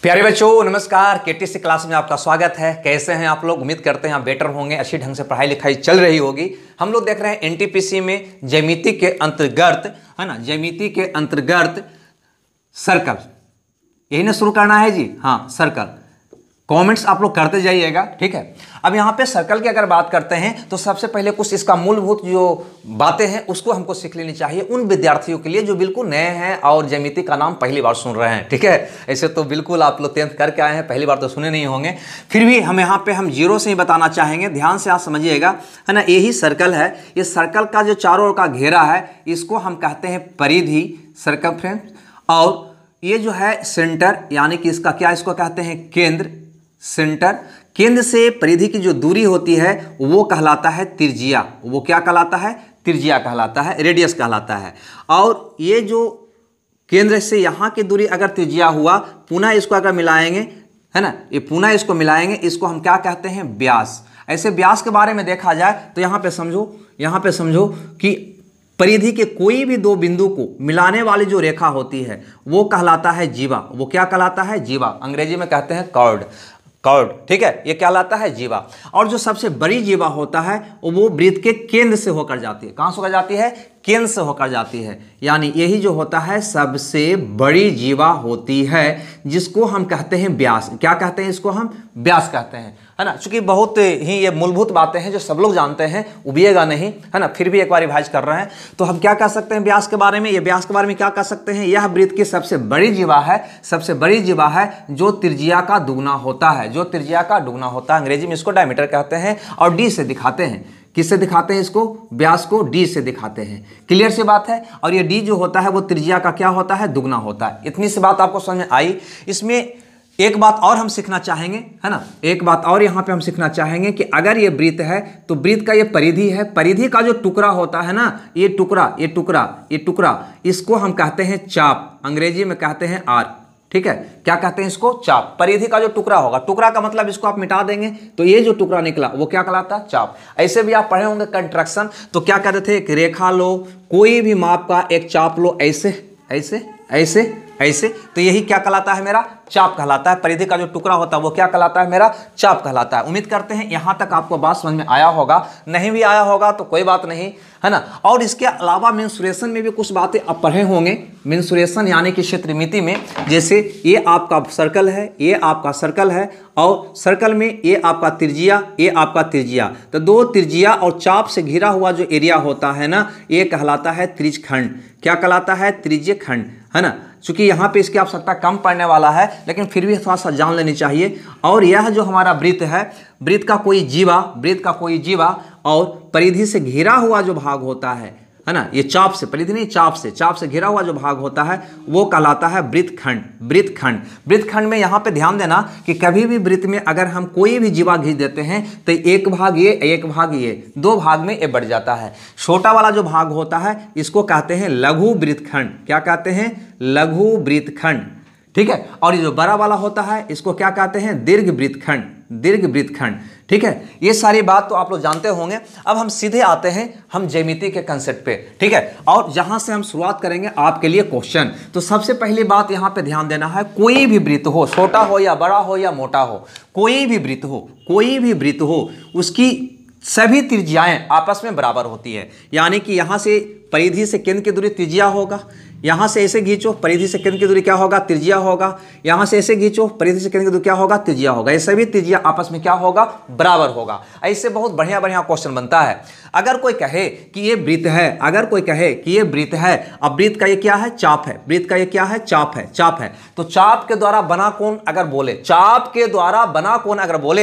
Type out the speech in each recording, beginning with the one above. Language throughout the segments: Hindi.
प्यारे बच्चों नमस्कार। केटीसी क्लास में आपका स्वागत है। कैसे हैं आप लोग? उम्मीद करते हैं आप बेटर होंगे, अच्छी ढंग से पढ़ाई लिखाई चल रही होगी। हम लोग देख रहे हैं एनटीपीसी में ज्यामिति के अंतर्गत, है ना, ज्यामिति के अंतर्गत सर्कल, यही ना शुरू करना है जी। हाँ, सर्कल। कमेंट्स आप लोग करते जाइएगा, ठीक है। अब यहाँ पे सर्कल की अगर बात करते हैं तो सबसे पहले कुछ इसका मूलभूत जो बातें हैं उसको हमको सीख लेनी चाहिए उन विद्यार्थियों के लिए जो बिल्कुल नए हैं और ज्यामिति का नाम पहली बार सुन रहे हैं, ठीक है। ऐसे तो बिल्कुल आप लोग 10th करके आए हैं, पहली बार तो सुने नहीं होंगे, फिर भी हम यहाँ पे हम जीरो से ही बताना चाहेंगे। ध्यान से आप समझिएगा, है ना। यही सर्कल है। ये सर्कल का जो चारों ओर का घेरा है इसको हम कहते हैं परिधि, सर्कमफ्रेंस। और ये जो है सेंटर, यानी कि इसका क्या, इसको कहते हैं केंद्र, सेंटर। केंद्र से परिधि की जो दूरी होती है वो कहलाता है त्रिज्या। वो क्या कहलाता है? त्रिज्या कहलाता है, रेडियस कहलाता है। और ये जो केंद्र से यहाँ की दूरी अगर त्रिज्या हुआ, पुनः इसको अगर मिलाएंगे, है ना, ये पुनः इसको मिलाएंगे, इसको हम क्या कहते हैं? व्यास। ऐसे व्यास के बारे में देखा जाए तो यहाँ पे समझो कि परिधि के कोई भी दो बिंदु को मिलाने वाली जो रेखा होती है वो कहलाता है जीवा। वो क्या कहलाता है? जीवा। अंग्रेजी में कहते हैं कॉर्ड, ठीक है। ये कहलाता है जीवा। और जो सबसे बड़ी जीवा होता है वो वृत्त के केंद्र से होकर जाती है। कहां से होकर जाती है? केंद्र से होकर जाती है। यानी यही जो होता है सबसे बड़ी जीवा होती है, जिसको हम कहते हैं व्यास। क्या कहते हैं? इसको हम व्यास कहते हैं, है ना। चूंकि बहुत ही ये मूलभूत बातें हैं जो सब लोग जानते हैं, उबिएगा नहीं, है ना। फिर भी एक बार रिवाइज कर रहे हैं तो हम क्या कह सकते हैं व्यास के बारे में? ये व्यास के बारे में क्या कह सकते हैं? यह वृत्त की सबसे बड़ी जीवा है, सबसे बड़ी जीवा है जो त्रिज्या का दुगना होता है, जो त्रिज्या का दुगना होता है। अंग्रेजी में इसको डायमीटर कहते हैं। और डी से दिखाते हैं। किससे दिखाते हैं इसको? व्यास को डी से दिखाते हैं। क्लियर सी बात है। और ये डी जो होता है वो त्रिज्या का क्या होता है? दुगना होता है। इतनी सी बात आपको समझ में आई। इसमें एक बात और हम सीखना चाहेंगे, है ना, एक बात और यहाँ पे हम सीखना चाहेंगे कि अगर ये वृत्त है तो वृत्त का ये परिधि है, परिधि का जो टुकड़ा होता है ना, ये टुकड़ा, इसको हम कहते हैं चाप। अंग्रेजी में कहते हैं आर्क, ठीक है। क्या कहते हैं इसको? चाप। परिधि का जो टुकड़ा होगा, टुकड़ा का मतलब इसको आप मिटा देंगे तो ये जो टुकड़ा निकला वो क्या कहलाता है? चाप। ऐसे भी आप पढ़े होंगे कंट्रैक्शन, तो क्या कहते थे? एक रेखा लो, कोई भी माप का एक चाप लो, ऐसे, तो यही क्या कहलाता है? मेरा चाप कहलाता है। परिधि का जो टुकड़ा होता है वो क्या कहलाता है? मेरा चाप कहलाता है। उम्मीद करते हैं यहां तक आपको बात समझ में आया होगा। नहीं भी आया होगा तो कोई बात नहीं, है ना। और इसके अलावा मेंसुरेशन में भी कुछ बातें आप पढ़े होंगे। मेंसुरेशन यानी कि क्षेत्रमिति में, जैसे ये आपका सर्कल है, ये आपका सर्कल है, और सर्कल में ये आपका त्रिज्या, ये आपका त्रिज्या। तो दो त्रिज्या और चाप से घिरा हुआ जो एरिया होता है ना, ये कहलाता है त्रिज्यखंड। क्या कहलाता है? त्रिज्यखंड, है ना। चूंकि यहाँ पे इसकी आवश्यकता कम पड़ने वाला है, लेकिन फिर भी थोड़ा सा जान लेनी चाहिए। और यह जो हमारा वृत्त है, वृत्त का कोई जीवा और परिधि से घिरा हुआ जो भाग होता है ना, ये चाप से, परिधि नहीं, चाप से घिरा हुआ जो भाग होता है वो कहलाता है वृत्तखंड में यहाँ पे ध्यान देना कि कभी भी वृत्त में अगर हम कोई भी जीवा खींच देते हैं तो एक भाग ये, दो भाग में ये बढ़ जाता है। छोटा वाला जो भाग होता है इसको कहते हैं लघु वृत्तखंड। क्या कहते हैं? लघु वृत्तखंड, ठीक है। और ये जो बड़ा वाला होता है इसको क्या कहते हैं? दीर्घ वृत्तखंड, ठीक है। ये सारी बात तो आप लोग जानते होंगे। अब हम सीधे आते हैं हम ज्यामिति के कंसेप्ट पे, ठीक है। और जहां से हम शुरुआत करेंगे आपके लिए क्वेश्चन। तो सबसे पहली बात यहां पे ध्यान देना है, कोई भी वृत्त हो, छोटा हो या बड़ा हो या मोटा हो, कोई भी वृत्त हो, उसकी सभी त्रिज्याएं आपस में बराबर होती है। यानी कि यहां से परिधि से केंद्र की दूरी त्रिज्या होगा, यहां से ऐसे खींचो, परिधि से केंद्र की दूरी क्या होगा? त्रिज्या होगा। यहां से ऐसे खींचो, परिधि से केंद्र की दूरी क्या होगा? त्रिज्या होगा। ये सभी त्रिज्या आपस में क्या होगा? बराबर होगा। ऐसे बहुत बढ़िया क्वेश्चन बनता है। अगर कोई कहे कि ये वृत्त है, अब वृत्त का ये क्या है? चाप है। वृत्त का ये क्या है? चाप है। तो चाप के द्वारा बना कोण अगर बोले,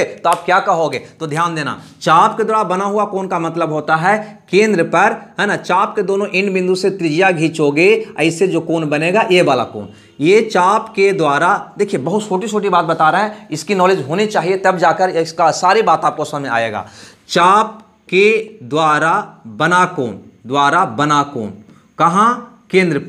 तो आप क्या कहोगे? तो ध्यान देना, चाप के द्वारा बना हुआ कोण का मतलब होता है केंद्र पर, है ना, चाप के दोनों इन बिंदु से त्रिज्या खींचोगे, ऐसे जो कोण बनेगा ये वाला कोण, ये चाप के द्वारा, देखिए बहुत छोटी बात बता रहे हैं, इसकी नॉलेज होनी चाहिए तब जाकर इसका सारी बात आपको समझ में आएगा। चाप के द्वारा बना कोण, कहां? केंद्र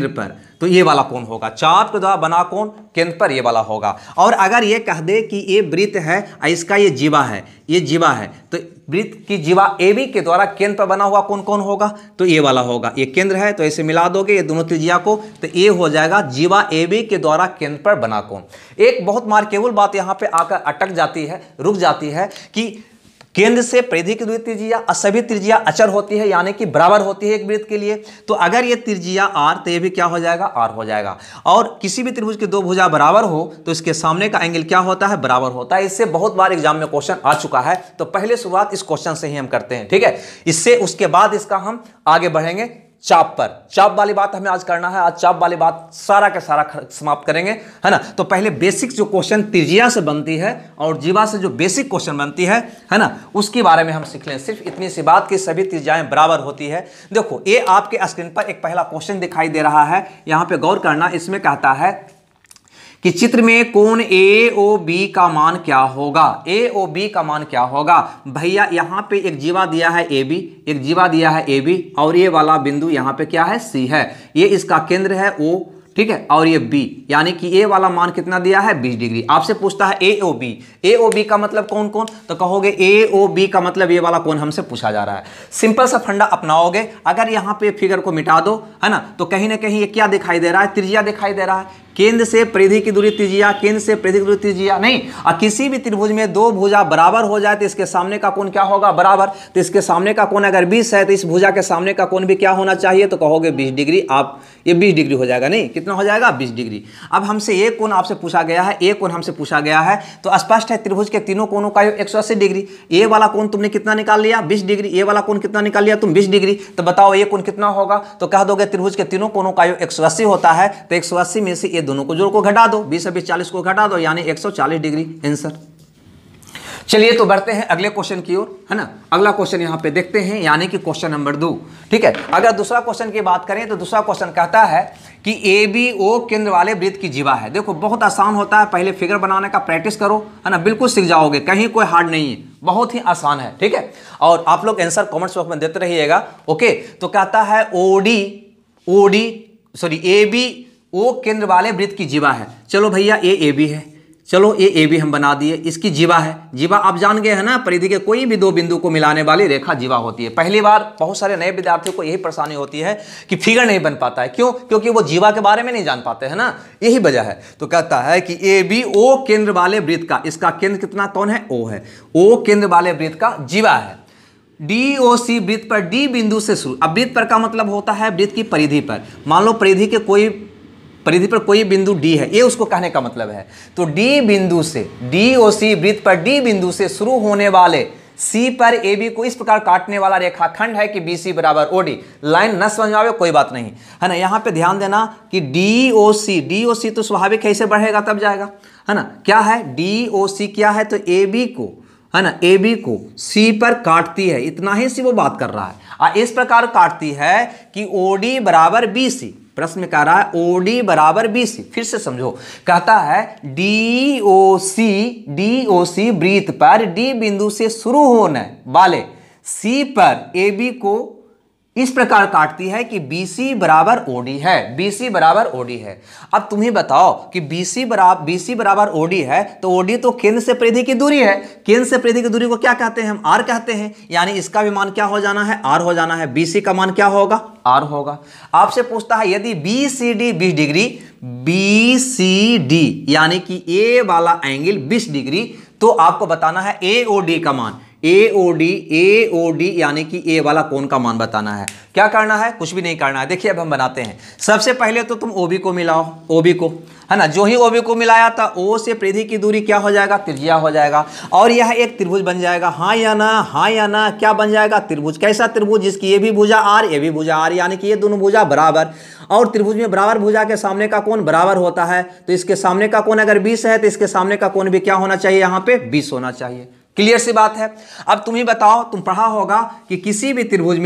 पर। तो तो ये वाला कोण होगा। चाप के द्वारा बना कोण केंद्र पर ये वाला होगा। और अगर ये कह दे कि ये वृत्त है और इसका ये जीवा है, ये जीवा है, तो वृत्त की जीवा AB के द्वारा केंद्र पर बना हुआ कोण कौन होगा? तो ये वाला होगा। ये केंद्र है तो ऐसे मिला दोगे ये दोनों त्रिज्या को, तो ये हो जाएगा जीवा AB के द्वारा केंद्र पर बना कोण। एक बहुत मार्केबल बात यहाँ पे आकर अटक जाती है, रुक जाती है कि केंद्र से परिधि की दूरी त्रिज्या और सभी त्रिज्या अचर होती है, यानी कि बराबर होती है एक वृत्त के लिए। तो अगर ये त्रिज्या R तो ये भी क्या हो जाएगा? R हो जाएगा। और किसी भी त्रिभुज की दो भुजा बराबर हो तो इसके सामने का एंगल क्या होता है? बराबर होता है। इससे बहुत बार एग्जाम में क्वेश्चन आ चुका है, तो पहले शुरुआत इस क्वेश्चन से ही हम करते हैं, ठीक है। इससे उसके बाद इसका हम आगे बढ़ेंगे चाप पर। चाप वाली बात हमें आज करना है। आज चाप वाली बात सारा का सारा समाप्त करेंगे, है ना। तो पहले बेसिक जो क्वेश्चन त्रिज्या से बनती है और जीवा से जो बेसिक क्वेश्चन बनती है ना, उसके बारे में हम सीख लें। सिर्फ इतनी सी बात कि सभी त्रिज्याएं बराबर होती है। देखो ये आपके स्क्रीन पर एक पहला क्वेश्चन दिखाई दे रहा है, यहां पे गौर करना। इसमें कहता है कि चित्र में कोण AOB का मान क्या होगा? AOB का मान क्या होगा? भैया यहाँ पे एक जीवा दिया है AB, एक जीवा दिया है AB, और ये वाला बिंदु यहाँ पे क्या है? C है। ये इसका केंद्र है O, ठीक है, और ये B, यानी कि A वाला मान कितना दिया है? 20 डिग्री। आपसे पूछता है AOB, AOB का मतलब कौन कौन? तो कहोगे AOB का मतलब ये वाला कौन हमसे पूछा जा रहा है। सिंपल सा फंडा अपनाओगे। अगर यहाँ पे फिगर को मिटा दो, है ना, तो कहीं ना कहीं ये क्या दिखाई दे रहा है? त्रिज्या दिखाई दे रहा है। केंद्र से परिधि की दूरी त्रिज्या, केंद्र से परिधि की दूरी त्रिज्या नहीं। और किसी भी त्रिभुज में दो भुजा बराबर हो जाए तो इसके सामने का कोण क्या होगा? बराबर। तो इसके सामने का कोण अगर 20 है तो इस भुजा के सामने का कोण भी क्या होना चाहिए? तो कहोगे 20 डिग्री। आप ये 20 डिग्री हो जाएगा, नहीं, कितना हो जाएगा? 20 डिग्री। अब हमसे ये कोण आपसे पूछा गया है, ये कोण हमसे पूछा गया है, तो स्पष्ट है त्रिभुज के तीनों कोणों का योग 180 डिग्री। ये वाला कोण तुमने कितना निकाल लिया? 20 डिग्री। ये वाला कोण कितना निकाल लिया तुम? 20 डिग्री। तो बताओ ये कोण कितना होगा? तो कह दोगे त्रिभुज के तीनों कोणों का योग 180 होता है, तो 180 में से ये दोनों को जोड़ को घटा दो, 20 और 20 40 को घटा दो, यानी 140 डिग्री आंसर। चलिए तो बढ़ते हैं अगले क्वेश्चन की ओर, है ना। अगला क्वेश्चन यहां पे देखते हैं, यानी कि क्वेश्चन नंबर 2, ठीक है। अगर दूसरा क्वेश्चन की बात करें तो दूसरा क्वेश्चन कहता है कि ABO केंद्र वाले वृत्त की जीवा है। देखो बहुत आसान होता है, पहले फिगर बनाने का प्रैक्टिस करो, है ना, बिल्कुल सीख जाओगे, कहीं कोई हार्ड नहीं है, बहुत ही आसान है, ठीक है। और आप लोग आंसर कमेंट्स बॉक्स में देते रहिएगा, ओके। तो कहता है ABO केंद्र वाले वृत्त की जीवा है। चलो भैया ये AB है, चलो ये AB हम बना दिए, इसकी जीवा है। जीवा आप जान गए हैं ना, परिधि के कोई भी दो बिंदु को मिलाने वाली रेखा जीवा होती है। पहली बार बहुत सारे नए विद्यार्थियों को यही परेशानी होती है कि फिगर नहीं बन पाता है। क्यों? क्योंकि वो जीवा के बारे में नहीं जान पाते हैं ना, यही वजह है। तो कहता है कि ABO केंद्र वाले वृत्त का, इसका केंद्र कितना कौन है? O है। O केंद्र वाले वृत्त का जीवा है। DOC वृत्त पर D बिंदु से शुरू। अब वृत्त पर का मतलब होता है वृत्त की परिधि पर। मान लो परिधि के परिधि पर कोई बिंदु D है, ये उसको कहने का मतलब है। तो D बिंदु से, DOC वृत्त पर D बिंदु से शुरू होने वाले C पर AB को इस प्रकार काटने वाला रेखाखंड है कि BC बराबर OD। लाइन न समझ आवे कोई बात नहीं, है ना। यहाँ पे ध्यान देना कि DOC तो स्वाभाविक है, इसे बढ़ेगा तब जाएगा, है ना। क्या है? DOC क्या है? तो AB को, है ना, AB को C पर काटती है, इतना ही सी वो बात कर रहा है। इस प्रकार काटती है कि OD बराबर BC। प्रश्न में कह रहा है OD बराबर BC। फिर से समझो, कहता है DOC वृत्त पर D बिंदु से शुरू होने वाले C पर AB को इस प्रकार काटती है कि BC बराबर OD है, BC बराबर OD है। अब तुम्हें बताओ कि BC बराबर OD है, तो OD तो केंद्र से परिधि की दूरी है। केंद्र से परिधि की दूरी को क्या कहते हैं? हम R कहते हैं, यानी इसका भी मान क्या हो जाना है? R हो जाना है। BC का मान क्या होगा? R होगा। आपसे पूछता है यदि BCD 20 डिग्री, BCD यानी कि A वाला एंगल 20 डिग्री, तो आपको बताना है AOD का मान। AOD यानी कि A वाला कोण का मान बताना है। क्या करना है? कुछ भी नहीं करना है। देखिए अब हम बनाते हैं। सबसे पहले तो तुम OB को मिलाओ, OB को, है ना। जो ही OB को मिलाया था, O से परिधि की दूरी क्या हो जाएगा? त्रिज्या हो जाएगा, और यह एक त्रिभुज बन जाएगा। हाँ या ना? हाँ या ना? क्या बन जाएगा? त्रिभुज। कैसा त्रिभुज? जिसकी ये भी भुजा R, ये भी भुजा R, यानी कि ये दोनों भुजा बराबर। और त्रिभुज में बराबर भुजा के सामने का कोण बराबर होता है, तो इसके सामने का कोण अगर 20 है तो इसके सामने का कोण भी क्या होना चाहिए? यहाँ पे 20 होना चाहिए। क्लियर सी बात है। अब तुम ही बताओ, तुम पढ़ा होगा कि किसी भी त्रिभुज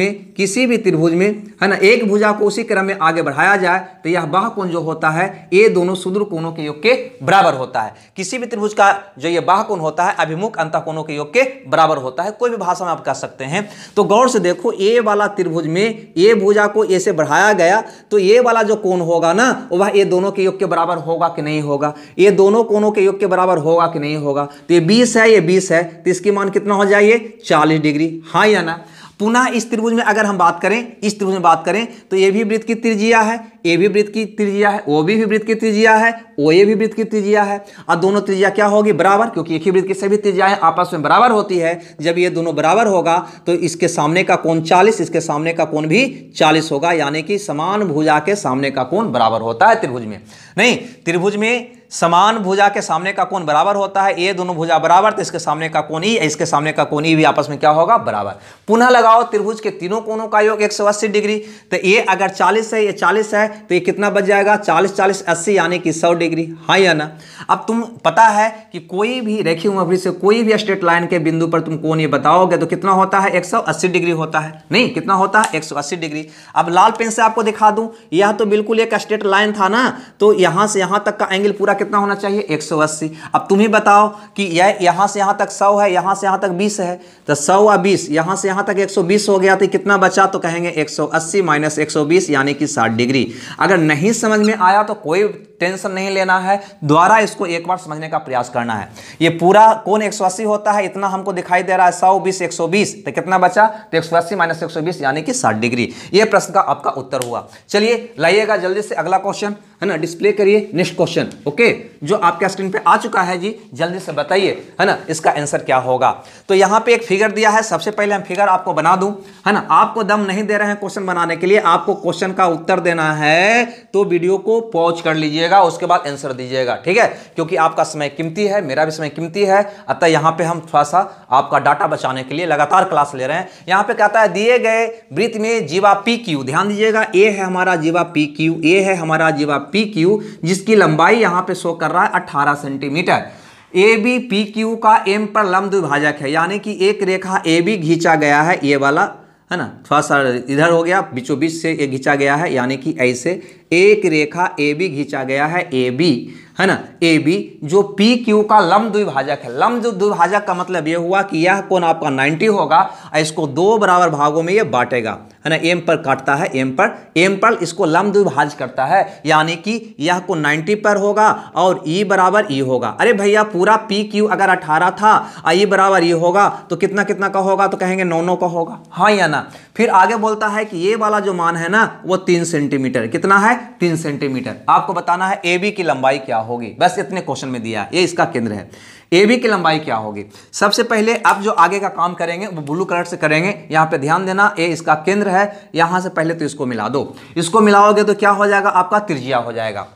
में है ना, एक भुजा को उसी क्रम में आगे बढ़ाया जाए तो यह बाह्य कोण जो होता है ये दोनों सुदूर कोणों के योग के बराबर होता है। किसी भी त्रिभुज का जो ये बाह्य कोण होता है अभिमुख अंतः कोणों के योग के बराबर होता है। कोई भी भाषा में आप कह सकते हैं। तो गौर से देखो, ए वाला त्रिभुज में ये भुजा को ए से बढ़ाया गया तो ये वाला जो कोण होगा ना वह ये दोनों के योग के बराबर होगा कि नहीं होगा, ये दोनों कोणों के योग के बराबर होगा कि नहीं होगा। तो ये 20 है, ये 20 है, तो इसकी मान कितना हो जाए 40 डिग्री, हाँ या ना। पुनः इस त्रिभुज में अगर हम बात करें, तो ये भी वृत्त की त्रिज्या है, ये भी वृत्त की त्रिज्या है, वो भी वृत्त की त्रिज्या है, वो ये भी वृत्त की त्रिज्या है, और दोनों त्रिज्या क्या होगी बराबर, क्योंकि एक ही वृत्त की सभी त्रिज्याएं आपस में बराबर होती है। जब ये दोनों बराबर होगा तो इसके सामने का कोण 40, इसके सामने का कोण भी 40 होगा, यानी कि समान भुजा के सामने का कोण बराबर होता है त्रिभुज में। नहीं, त्रिभुज में समान भुजा के सामने का कोण बराबर होता है। ये दोनों भुजा बराबर तो इसके सामने का कोण ई, इसके सामने का कोण ई भी आपस में क्या होगा बराबर। पुनः लगाओ त्रिभुज के तीनों कोणों का योग 180 डिग्री। तो ये अगर 40 है, ये 40 है, तो ये कितना बच जाएगा 40 40 80 यानी कि 100 डिग्री, हाँ या ना। अब तुम पता है कि कोई भी रेखीय वृत्त से कोई भी स्ट्रेट लाइन के बिंदु पर तुम कोण ये बताओगे तो कितना होता है 180 डिग्री होता है। नहीं, कितना होता है 180 डिग्री। अब लाल पेन से आपको दिखा दूं, यह तो बिल्कुल एक स्ट्रेट लाइन था ना, तो यहां से यहां तक का एंगल पूरा कितना होना चाहिए 180। अब तुम ही बताओ कि यह यहां से यहां तक 100 है, यहां से यहां तक 20 है, तो 100 और 20 यहां से यहां तक 120 हो गया, तो कितना बचा, तो कहेंगे 180 माइनस 120 यानी कि 60 डिग्री। अगर नहीं समझ में आया तो कोई टेंशन नहीं लेना है, दोबारा इसको एक बार समझने का प्रयास करना है। ये पूरा कोण 180 होता है, इतना हमको दिखाई दे रहा है 100 20 120, तो कितना बचा, तो 180 माइनस 120 यानी कि 60 डिग्री। ये प्रश्न का आपका उत्तर हुआ। चलिए लाइएगा जल्दी से अगला क्वेश्चन, है ना, डिस्प्ले करिए नेक्स्ट क्वेश्चन। ओके, जो आपके स्क्रीन पे आ चुका है जी, जल्दी से बताइए, है ना, इसका आंसर क्या होगा। तो यहाँ पे एक फिगर दिया है, सबसे पहले हम फिगर आपको बना दूं, है ना। आपको दम नहीं दे रहे हैं क्वेश्चन बनाने के लिए, आपको क्वेश्चन का उत्तर देना है तो वीडियो को पॉज कर लीजिएगा, उसके बाद आंसर दीजिएगा, ठीक है, क्योंकि आपका समय कीमती है, मेरा भी समय कीमती है। अतः यहाँ पे हम थोड़ा सा आपका डाटा बचाने के लिए लगातार क्लास ले रहे हैं। यहाँ पे कहता है दिए गए वृत्त में जीवा पी क्यू, ध्यान दीजिएगा, ए है हमारा जीवा पी क्यू, ए है हमारा जीवा पी क्यू, जिसकी लंबाई यहाँ पे शो कर रहा है 18 centimetre. A B P Q का एम पर लंब द्विभाजक है, यानी कि एक रेखा ए बी खींचा गया है, ये वाला, है ना, थोड़ा सा इधर हो गया, बीचों बीच से ये खींचा गया है, यानी कि ऐसे एक रेखा ए बी खींचा गया है, ए बी, है ना, ए बी जो पी क्यू का लंब द्विभाजक है। लंब द्विभाजक का मतलब यह हुआ कि यह कोण आपका 90 होगा, इसको दो बराबर भागों में ये बांटेगा, है ना, एम पर काटता है, एम पर इसको लंब द्विभाज करता है, यानी कि यह कोण 90 पर होगा और ई बराबर ई होगा। अरे भैया, पूरा पी क्यू अगर 18 था और ई बराबर ई होगा तो कितना कितना का होगा, तो कहेंगे 9 का होगा, हाँ या ना। फिर आगे बोलता है कि ये वाला जो मान है ना वो 3 सेंटीमीटर, कितना है 3 सेंटीमीटर। आपको बताना है ए बी की लंबाई क्या होगी, बस इतने क्वेश्चन में दिया, ये इसका केंद्र है। ए बी की लंबाई क्या होगी, सबसे पहले आप जो आगे का काम करेंगे वो ब्लू कलर से करेंगे। यहाँ पे ध्यान देना, ए इसका केंद्र है, यहां से पहले तो इसको मिला दो, इसको मिलाओगे तो क्या हो जाएगा, आपका त्रिज्या हो जाएगा।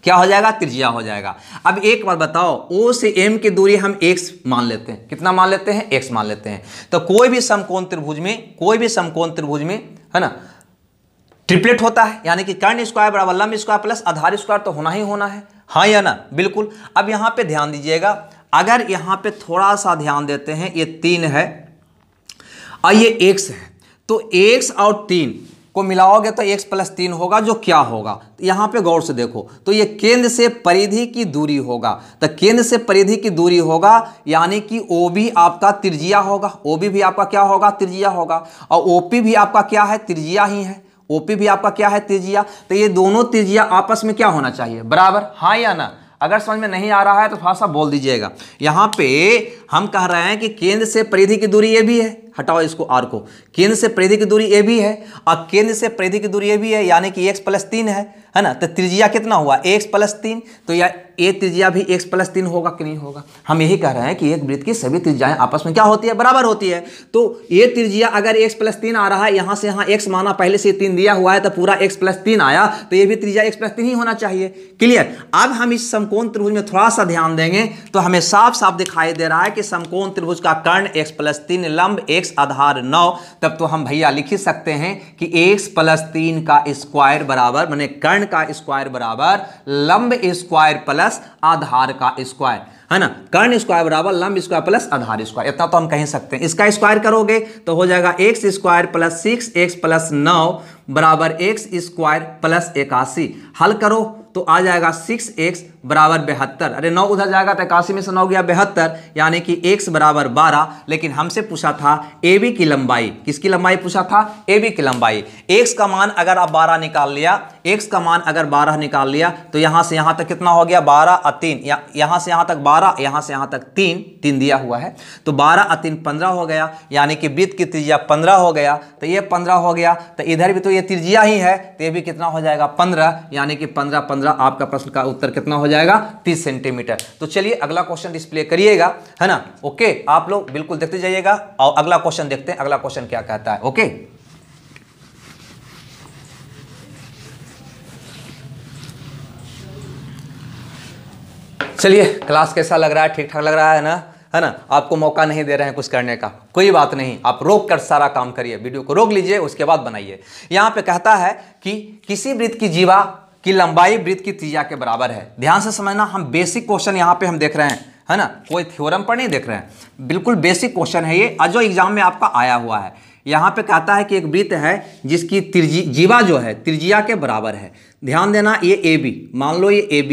क्या हो जाएगा, त्रिज्या हो जाएगा। अब एक बार बताओ, ओ से एम की दूरी हम x मान लेते हैं, कितना मान लेते हैं, x मान लेते हैं। तो कोई भी समकोण त्रिभुज में, है ना, ट्रिपलेट होता है, यानी कि कर्ण स्क्वायर बराबर लंब स्क्वायर प्लस आधार स्क्वायर तो होना ही होना है, हाँ या ना, बिल्कुल। अब यहाँ पे ध्यान दीजिएगा, अगर यहाँ पे थोड़ा सा ध्यान देते हैं, ये 3 है और ये x है, तो x और 3 को मिलाओगे तो x प्लस 3 होगा, जो क्या होगा, यहाँ पे गौर से देखो, तो ये केंद्र से परिधि की दूरी होगा। तो केंद्र से परिधि की दूरी होगा, यानी कि OB आपका त्रिज्या होगा, OB भी आपका क्या होगा, त्रिज्या होगा, और OP भी आपका क्या है, त्रिज्या ही है, OP भी आपका क्या है, त्रिज्या। तो ये दोनों त्रिज्या आपस में क्या होना चाहिए, बराबर, हाँ या ना। अगर समझ में नहीं आ रहा है तो थोड़ा सा बोल दीजिएगा। यहाँ पे हम कह रहे हैं कि केंद्र से परिधि की दूरी ये भी है, हटाओ इसको आर को, केंद्र से परिधि की दूरी ए भी है और केंद्र से परिधि की दूरी ए भी है, यानी कि x प्लस 3 है ना। तो त्रिज्या कितना हुआ, x प्लस 3, तो या ए त्रिज्या भी x प्लस 3 होगा कि नहीं होगा। हम यही कह रहे हैं कि एक वृत्त की सभी त्रिज्याएं आपस में क्या होती है, बराबर होती है। तो ये त्रिज्या अगर x प्लस 3 आ रहा है, यहाँ से यहाँ x माना, पहले से 3 दिया हुआ है, तो पूरा x प्लस 3 आया, तो ये भी त्रिज्या x प्लस 3 ही होना चाहिए। क्लियर। अब हम इस समकोण त्रिभुज में थोड़ा सा ध्यान देंगे तो हमें साफ साफ दिखाई दे रहा है कि समकोण त्रिभुज का कर्ण x प्लस 3 लंब x आधार 9, तब तो हम भैया लिख ही सकते हैं कि x प्लस 3 का स्क्वायर बराबर, माने कर्ण का स्क्वायर बराबर लंब स्क्वायर प्लस प्लस आधार का स्क्वायर, है ना। कर्ण स्क्वायर बराबर लंब स्क्वायर प्लस आधार स्क्वायर, इतना तो हम कह सकते हैं। इसका स्क्वायर करोगे तो हो जाएगा x square plus 6x plus 9 बराबर एक्स स्क्वायर प्लस 81। हल करो तो आ जाएगा 6x बराबर 72। अरे 9 उधर जाएगा तो 81 में से 9 गया 72, यानी कि x बराबर 12। लेकिन हमसे पूछा था AB की लंबाई, किसकी लंबाई पूछा था? AB की लंबाई। x का मान अगर आप 12 निकाल लिया, x का मान अगर 12 निकाल लिया तो यहां से यहां तक कितना हो गया? 12 और 3, यहां से यहां तक 12, यहां से यहां तक 3 दिया हुआ है, तो 12 और 3 15 हो गया, यानी कि वृत्त की त्रिज्या 15 हो गया। तो ये 15 हो गया, तो इधर भी तो ये त्रिज्या ही है, तो ये भी कितना हो जाएगा? 15, यानी कि 15 आपका प्रश्न का उत्तर कितना हो जाएगा? 30 सेंटीमीटर। तो चलिए अगला क्वेश्चन डिस्प्ले करिएगा, है ना। ओके, आप लोग बिल्कुल देखते जाइएगा और अगला क्वेश्चन देखते हैं, अगला क्वेश्चन क्या कहता है। ओके, चलिए क्लास कैसा लग रहा है? ठीक ठाक लग रहा है ना, है ना। आपको मौका नहीं दे रहे हैं कुछ करने का, कोई बात नहीं, आप रोक कर सारा काम करिए, वीडियो को रोक लीजिए, उसके बाद बनाइए। यहां पे कहता है कि किसी वृत्त की जीवा की लंबाई वृत्त की त्रिज्या के बराबर है। ध्यान से समझना, हम बेसिक क्वेश्चन यहां पे हम देख रहे हैं, है ना, कोई थ्योरम पर नहीं देख रहे हैं, बिल्कुल बेसिक क्वेश्चन है ये, जो एग्जाम में आपका आया हुआ है। यहां पे कहता है कि एक वृत्त है जिसकी जीवा जो है त्रिज्या के बराबर है। ध्यान देना, ये AB, मान लो ये AB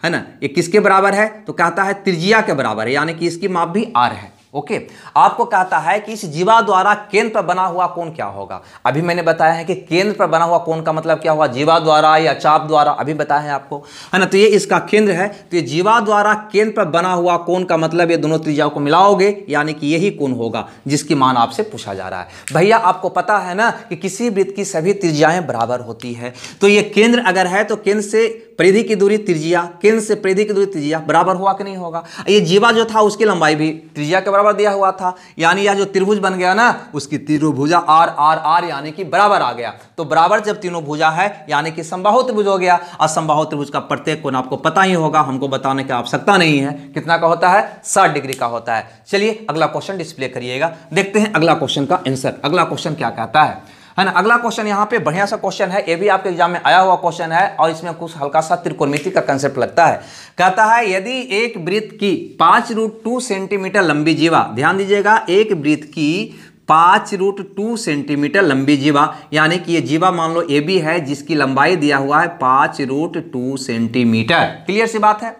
है ना, ये किसके बराबर है? तो कहता है त्रिज्या के बराबर है, यानी कि इसकी माप भी R है। ओके, आपको कहता है कि इस जीवा द्वारा केंद्र पर बना हुआ कोण क्या होगा। अभी मैंने बताया है कि केंद्र पर बना हुआ कोण का मतलब क्या हुआ? जीवा द्वारा या चाप द्वारा, अभी बताया है आपको, है ना। तो ये इसका केंद्र है, तो ये जीवा द्वारा केंद्र पर बना हुआ कोण का मतलब ये दोनों त्रिज्याओं को मिलाओगे, यानी कि यही कोण होगा जिसकी मान आपसे पूछा जा रहा है। भैया आपको पता है ना कि किसी वृत्त की सभी त्रिज्याएं बराबर होती है, तो ये केंद्र अगर है तो केंद्र से परिधि की दूरी त्रिज्या, केंद्र से परिधि की दूरी त्रिज्या बराबर हुआ कि नहीं होगा? ये जीवा जो था उसकी लंबाई भी त्रिज्या के बराबर दिया हुआ था, यानी यह जो त्रिभुज बन गया ना, उसकी तीनों भुजा R R R यानी कि बराबर आ गया। तो बराबर जब तीनों भुजा है यानी कि समबाहु त्रिभुज हो गया, और समबाहु त्रिभुज का प्रत्येक कोण आपको पता ही होगा, हमको बताने की आवश्यकता नहीं है। कितना का होता है? 60 डिग्री का होता है। चलिए अगला क्वेश्चन डिस्प्ले करिएगा, देखते हैं अगला क्वेश्चन का आंसर, अगला क्वेश्चन क्या कहता है ना। अगला क्वेश्चन यहाँ पे बढ़िया सा क्वेश्चन है, ये भी आपके एग्जाम में आया हुआ क्वेश्चन है, और इसमें कुछ हल्का सा त्रिकोणमिति का कंसेप्ट लगता है। कहता है यदि एक वृत्त की 5√2 सेंटीमीटर लंबी जीवा, ध्यान दीजिएगा, एक वृत्त की 5√2 सेंटीमीटर लंबी जीवा, यानी कि ये जीवा मान लो AB है जिसकी लंबाई दिया हुआ है 5√2 सेंटीमीटर। क्लियर सी बात है।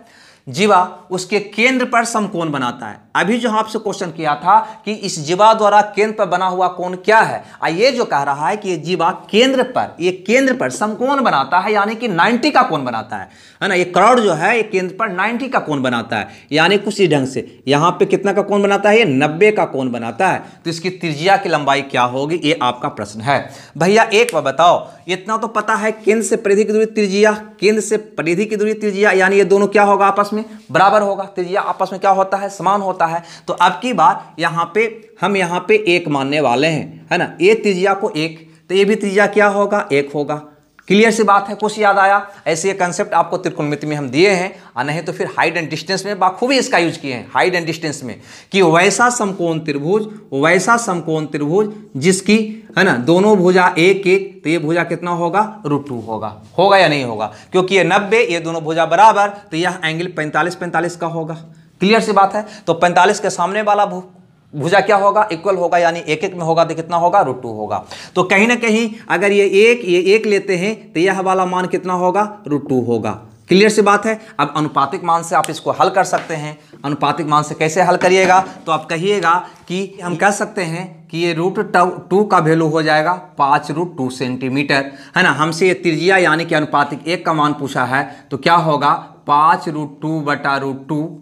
जीवा उसके केंद्र पर समकोण बनाता है। अभी जो आपसे क्वेश्चन किया था कि इस जीवा द्वारा केंद्र पर बना हुआ कोण क्या है, ये जो कह रहा है कि ये जीवा केंद्र पर समकोण बनाता है, यानी कि 90 का कोण बनाता है ना। ये करोड़ जो है ये केंद्र पर 90 का कोण बनाता है, यानी कुछ इस ढंग से यहां पे कितना का कोण बनाता है? ये 90 का कोण बनाता है। तो इसकी त्रिज्या की लंबाई क्या होगी, ये आपका प्रश्न है। भैया एक बार बताओ, इतना तो पता है केंद्र से परिधि की दूरी त्रिज्या, केंद्र से परिधि की दूरी त्रिज्या, यानी ये दोनों क्या होगा? आपस में बराबर होगा, त्रिज्या आपस में क्या होता है? समान होता है। तो अब की बार यहां पे हम यहां पे 1 मानने वाले हैं, है ना। ये त्रिज्या को 1, तो ये भी त्रिज्या क्या होगा? 1 होगा। क्लियर सी बात है, कुछ याद आया? ऐसे ये कंसेप्ट आपको त्रिकोणमिति में हम दिए हैं, और नहीं तो फिर हाइट एंड डिस्टेंस में बाखूबी इसका यूज किए हैं, हाइट एंड डिस्टेंस में, कि वैसा समकोण त्रिभुज जिसकी, है ना, दोनों भुजा 1 तो ये भुजा कितना होगा? √2 होगा या नहीं होगा? क्योंकि ये 90, ये दोनों भुजा बराबर, तो यह एंगल 45 का होगा। क्लियर सी बात है। तो 45 के सामने वाला भुजा क्या होगा? इक्वल होगा, यानी 1 में होगा तो कितना होगा? √2 होगा। तो कहीं ना कहीं अगर ये 1 लेते हैं तो यह वाला मान कितना होगा? √2 होगा। क्लियर सी बात है। अब अनुपातिक मान से आप इसको हल कर सकते हैं। अनुपातिक मान से कैसे हल करिएगा? तो आप कहिएगा कि हम कह सकते हैं कि ये √2 का वैल्यू हो जाएगा 5√2 सेंटीमीटर, है ना। हमसे ये त्रिज्या यानी कि अनुपातिक 1 का मान पूछा है, तो क्या होगा? 5√2/√2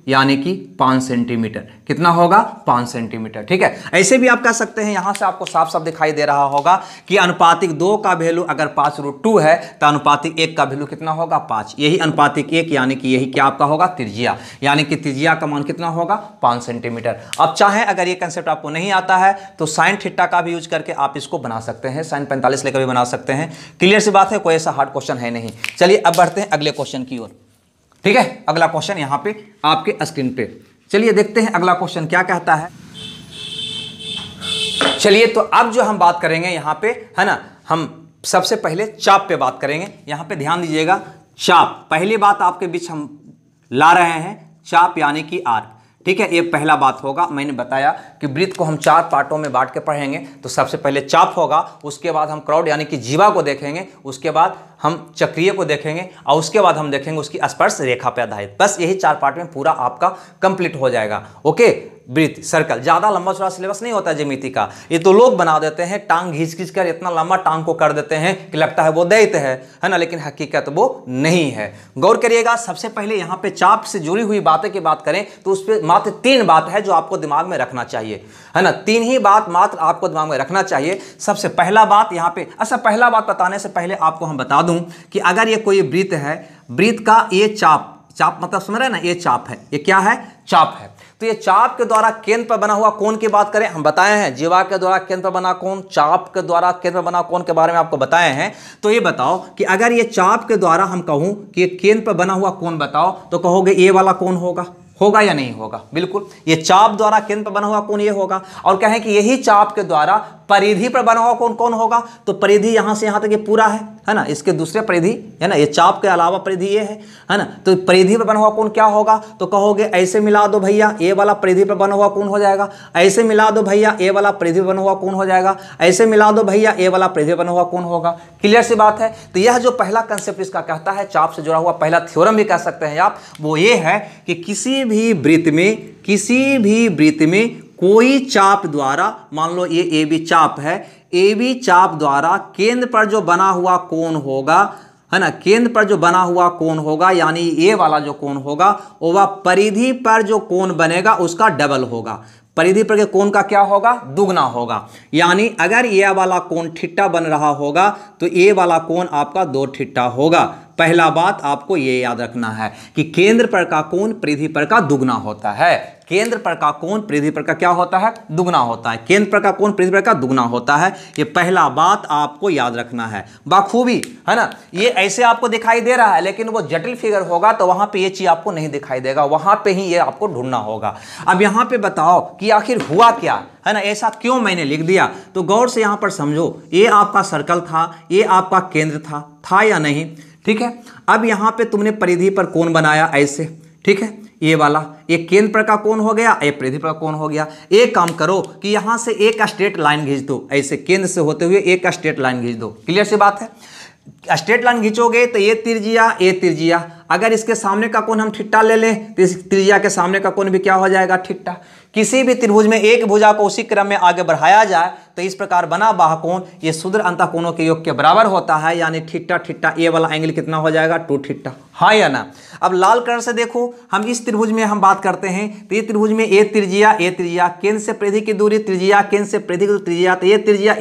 यानी कि 5 सेंटीमीटर। कितना होगा? 5 सेंटीमीटर। ठीक है, ऐसे भी आप कह सकते हैं, यहां से आपको साफ साफ दिखाई दे रहा होगा कि अनुपातिक 2 का वैल्यू अगर 5√2 है तो अनुपातिक 1 का वैल्यू कितना होगा? 5। यही अनुपातिक 1 यानी कि यही क्या आपका होगा? त्रिज्या, यानी कि त्रिज्या का मान कितना होगा? 5 सेंटीमीटर। अब चाहे अगर ये कंसेप्ट आपको नहीं आता है तो साइन थीटा का भी यूज करके आप इसको बना सकते हैं, sin 45 लेकर भी बना सकते हैं। क्लियर सी बात है, कोई ऐसा हार्ड क्वेश्चन है नहीं। चलिए अब बढ़ते हैं अगले क्वेश्चन की ओर। ठीक है, अगला क्वेश्चन यहां पे आपके स्क्रीन पे, चलिए देखते हैं अगला क्वेश्चन क्या कहता है। चलिए तो अब जो हम बात करेंगे यहां पे, है ना, हम सबसे पहले चाप पे बात करेंगे। यहां पे ध्यान दीजिएगा, चाप, पहली बात आपके बीच हम ला रहे हैं, चाप यानी कि आर्क। ठीक है, ये पहला बात होगा। मैंने बताया कि वृत्त को हम 4 पार्टों में बांट के पढ़ेंगे। तो सबसे पहले चाप होगा, उसके बाद हम क्राउड यानी कि जीवा को देखेंगे, उसके बाद हम चक्रीय को देखेंगे और उसके बाद हम देखेंगे उसकी स्पर्श रेखा पर आधारित। बस यही 4 पार्ट में पूरा आपका कंप्लीट हो जाएगा। ओके, वृत्त सर्कल ज़्यादा लंबा चौड़ा सिलेबस नहीं होता ज्यामिति का। ये तो लोग बना देते हैं, टांग घींच खींच कर इतना लंबा टांग को कर देते हैं कि लगता है वो दैत्य है ना, लेकिन हकीकत वो नहीं है। गौर करिएगा, सबसे पहले यहाँ पे चाप से जुड़ी हुई बातें की बात करें तो उस पर मात्र 3 बात है जो आपको दिमाग में रखना चाहिए, है ना। 3 ही बात मात्र आपको दिमाग में रखना चाहिए। सबसे पहला बात यहाँ पे, अच्छा पहला बात बताने से पहले आपको हम बता दूं कि अगर ये कोई वृत्त है, वृत्त का ये चाप, चाप मतलब समझ रहे हैं ना, ये चाप है, ये क्या है, चाप है। तो ये चाप के द्वारा केंद्र पर बना हुआ कोण की बात करें, हम बताए हैं जीवा के द्वारा केंद्र पर बना कोण, चाप के द्वारा केंद्र पर बना कोण के बारे में आपको बताए हैं। तो ये बताओ कि अगर ये चाप के द्वारा हम कहूं कि ये केंद्र पर बना हुआ कोण बताओ, तो कहोगे ये वाला कोण होगा या नहीं होगा? बिल्कुल, ये चाप द्वारा केंद्र पर बना हुआ कोण ये होगा। और कहें कि यही चाप के द्वारा परिधि पर बना हुआ कोण कौन होगा? तो परिधि यहां से यहां तक ये पूरा है ना, इसके दूसरे परिधि है ना, ये चाप के अलावा परिधि ये है ना। तो परिधि पर बना हुआ कोण क्या होगा? तो कहोगे ऐसे मिला दो भैया, ये वाला परिधि पर बना हुआ कोण हो जाएगा, ऐसे मिला दो भैया, ये वाला परिधि पर बना हुआ कोण हो जाएगा, ऐसे मिला दो भैया, ये वाला परिधि पर बना हुआ कोण होगा। क्लियर सी बात है। तो यह जो पहला कंसेप्ट इसका कहता है, चाप से जुड़ा हुआ पहला थ्योरम भी कह सकते हैं आप, वो ये है कि किसी भी वृत्त में कोई चाप द्वारा, मान लो ये ए बी चाप है, ए बी चाप द्वारा केंद्र पर जो बना हुआ कोण होगा, है ना, केंद्र पर जो बना हुआ कोण होगा, यानी ये वाला जो कोण होगा वह परिधि पर जो कोण बनेगा उसका डबल होगा। परिधि पर के कोण का क्या होगा? दुगना होगा। यानी अगर ये वाला कोण थीटा बन रहा होगा तो ये वाला कोण आपका 2 थीटा होगा। पहला बात आपको ये याद रखना है कि केंद्र पर का कोण परिधि पर का दुगना होता है। केंद्र पर का कोण परिधि पर का क्या होता है? दुगना होता है। केंद्र पर का कोण परिधि पर का दुगना होता है। ये पहला बात आपको याद रखना है बाखूबी, है ना। ये ऐसे आपको दिखाई दे रहा है, लेकिन वो जटिल फिगर होगा तो वहां पे ये चीज आपको नहीं दिखाई देगा, वहां पे ही ये आपको ढूंढना होगा। अब यहां पे बताओ कि आखिर हुआ क्या, है ना, ऐसा क्यों मैंने लिख दिया? तो गौर से यहां पर समझो, ये आपका सर्कल था, ये आपका केंद्र था या नहीं? ठीक है। अब यहां पे तुमने परिधि पर कोण बनाया ऐसे, ठीक है, ये वाला, ये केंद्र पर का कोण हो गया, ये परिधि पर कोण हो गया। एक काम करो कि यहां से एक स्ट्रेट लाइन खींच दो, ऐसे केंद्र से होते हुए एक स्ट्रेट लाइन खींच दो। क्लियर सी बात है। स्ट्रेट लाइन खींचोगे तो ये त्रिज्या, अगर इसके सामने का कोण हम थीटा ले लें तो इस त्रिज्या के सामने का कोण भी क्या हो जाएगा? थीटा। किसी भी त्रिभुज में एक भुजा को उसी क्रम में आगे बढ़ाया जाए तो इस प्रकार बना बाहुकोण ये शुद्र अंतःकोणों के योग के बराबर होता है, यानी थीटा, ये वाला एंगल कितना हो जाएगा? 2 थीटा। हाँ या ना? अब लाल कलर से देखो, हम इस त्रिभुज में हम बात करते हैं तो ये त्रिभुज में ये त्रिज्या, केंद्र से परिधि की दूरी त्रिज्या, केंद्र से परिधि की त्रिज्या, तो ये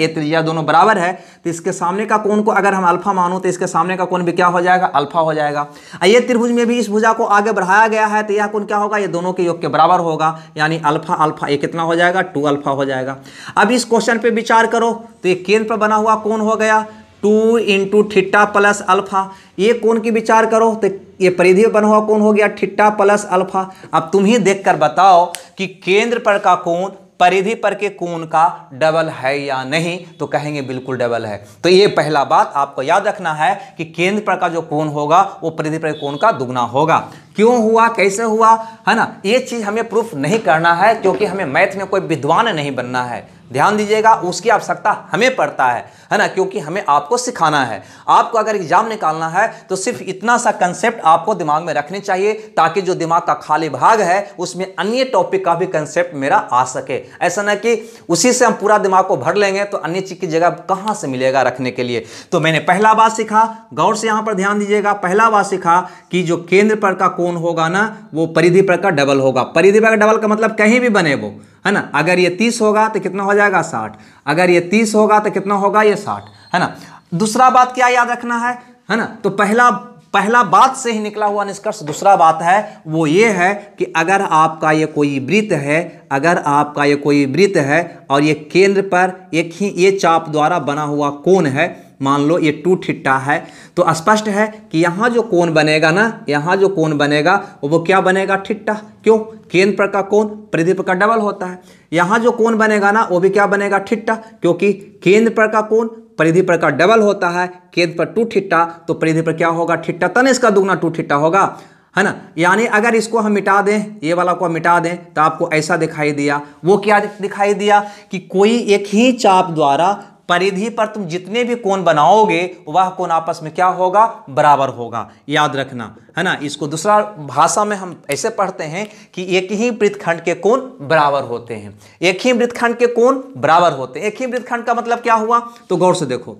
त्रिज्या दोनों बराबर है। तो इसके सामने का कोण को अगर हम अल्फा मानो तो इसके सामने का कोण भी क्या हो जाएगा? अल्फा हो जाएगा। ये त्रिभुज में भी इस भुजा को आगे बढ़ाया गया है तो यह कोण क्या होगा? ये दोनों के योग के बराबर होगा, यानी अल्फा ये कितना हो जाएगा? 2 अल्फा हो जाएगा। अब इस क्वेश्चन पे विचार करो तो ये केंद्र पर बना हुआ कोण हो गया 2 × थीटा प्लस अल्फा। ये कोण की विचार करो तो ये परिधि पर बना हुआ कोण हो गया थीटा प्लस अल्फा। अब तुम ही देखकर बताओ कि केंद्र पर का कोण परिधि पर के कोण का डबल है या नहीं? तो कहेंगे बिल्कुल डबल है। तो ये पहला बात आपको याद रखना है कि केंद्र पर का जो कोण होगा वो परिधि पर कोण का दुगना होगा। क्यों हुआ, कैसे हुआ, है ना, ये चीज हमें प्रूफ नहीं करना है, क्योंकि हमें मैथ में कोई विद्वान नहीं बनना है। ध्यान दीजिएगा, उसकी आवश्यकता हमें पड़ता है ना, क्योंकि हमें आपको सिखाना है। आपको अगर एग्जाम निकालना है तो सिर्फ इतना सा कंसेप्ट आपको दिमाग में रखने चाहिए, ताकि जो दिमाग का खाली भाग है उसमें अन्य टॉपिक का भी कंसेप्ट मेरा आ सके। ऐसा ना कि उसी से हम पूरा दिमाग को भर लेंगे तो अन्य चीज की जगह कहां से मिलेगा रखने के लिए। तो मैंने पहला बात सीखा, गौर से यहां पर ध्यान दीजिएगा, पहला बात सीखा कि जो केंद्र पर का कोण होगा ना वो परिधि पर का डबल होगा। परिधि पर का डबल का मतलब कहीं भी बने वो, है ना। अगर ये 30 होगा तो कितना हो जाएगा? 60। अगर ये 30 होगा तो कितना होगा? ये 60, है ना। दूसरा बात क्या याद रखना है ना। तो पहला बात से ही निकला हुआ निष्कर्ष दूसरा बात है, वो ये है कि अगर आपका ये कोई वृत्त है, और ये केंद्र पर एक ही ये चाप द्वारा बना हुआ कोण है, मान लो ये 2 थीटा है, तो स्पष्ट है कि यहाँ जो कोण बनेगा वो क्या बनेगा? थीटा। क्यों? केंद्र पर का कोण परिधि पर का डबल होता है। यहाँ जो कोण बनेगा ना वो भी क्या बनेगा? थीटा, क्योंकि केंद्र पर का कोण परिधि पर का डबल होता है, केंद्र पर 2 थीटा, तो परिधि पर क्या होगा, थीटा तन इसका दुगना 2 थीटा होगा, है ना। यानी अगर इसको हम मिटा दें, ये वाला को मिटा दें, तो आपको ऐसा दिखाई दिया। वो क्या दिखाई दिया कि कोई एक ही चाप द्वारा परिधि पर तुम जितने भी कोण बनाओगे वह कोण आपस में क्या होगा, बराबर होगा, याद रखना, है ना। इसको दूसरा भाषा में हम ऐसे पढ़ते हैं कि एक ही वृत्तखंड के कोण बराबर होते हैं, एक ही वृत्तखंड के कोण बराबर होते हैं। एक ही वृत्तखंड का मतलब क्या हुआ, तो गौर से देखो,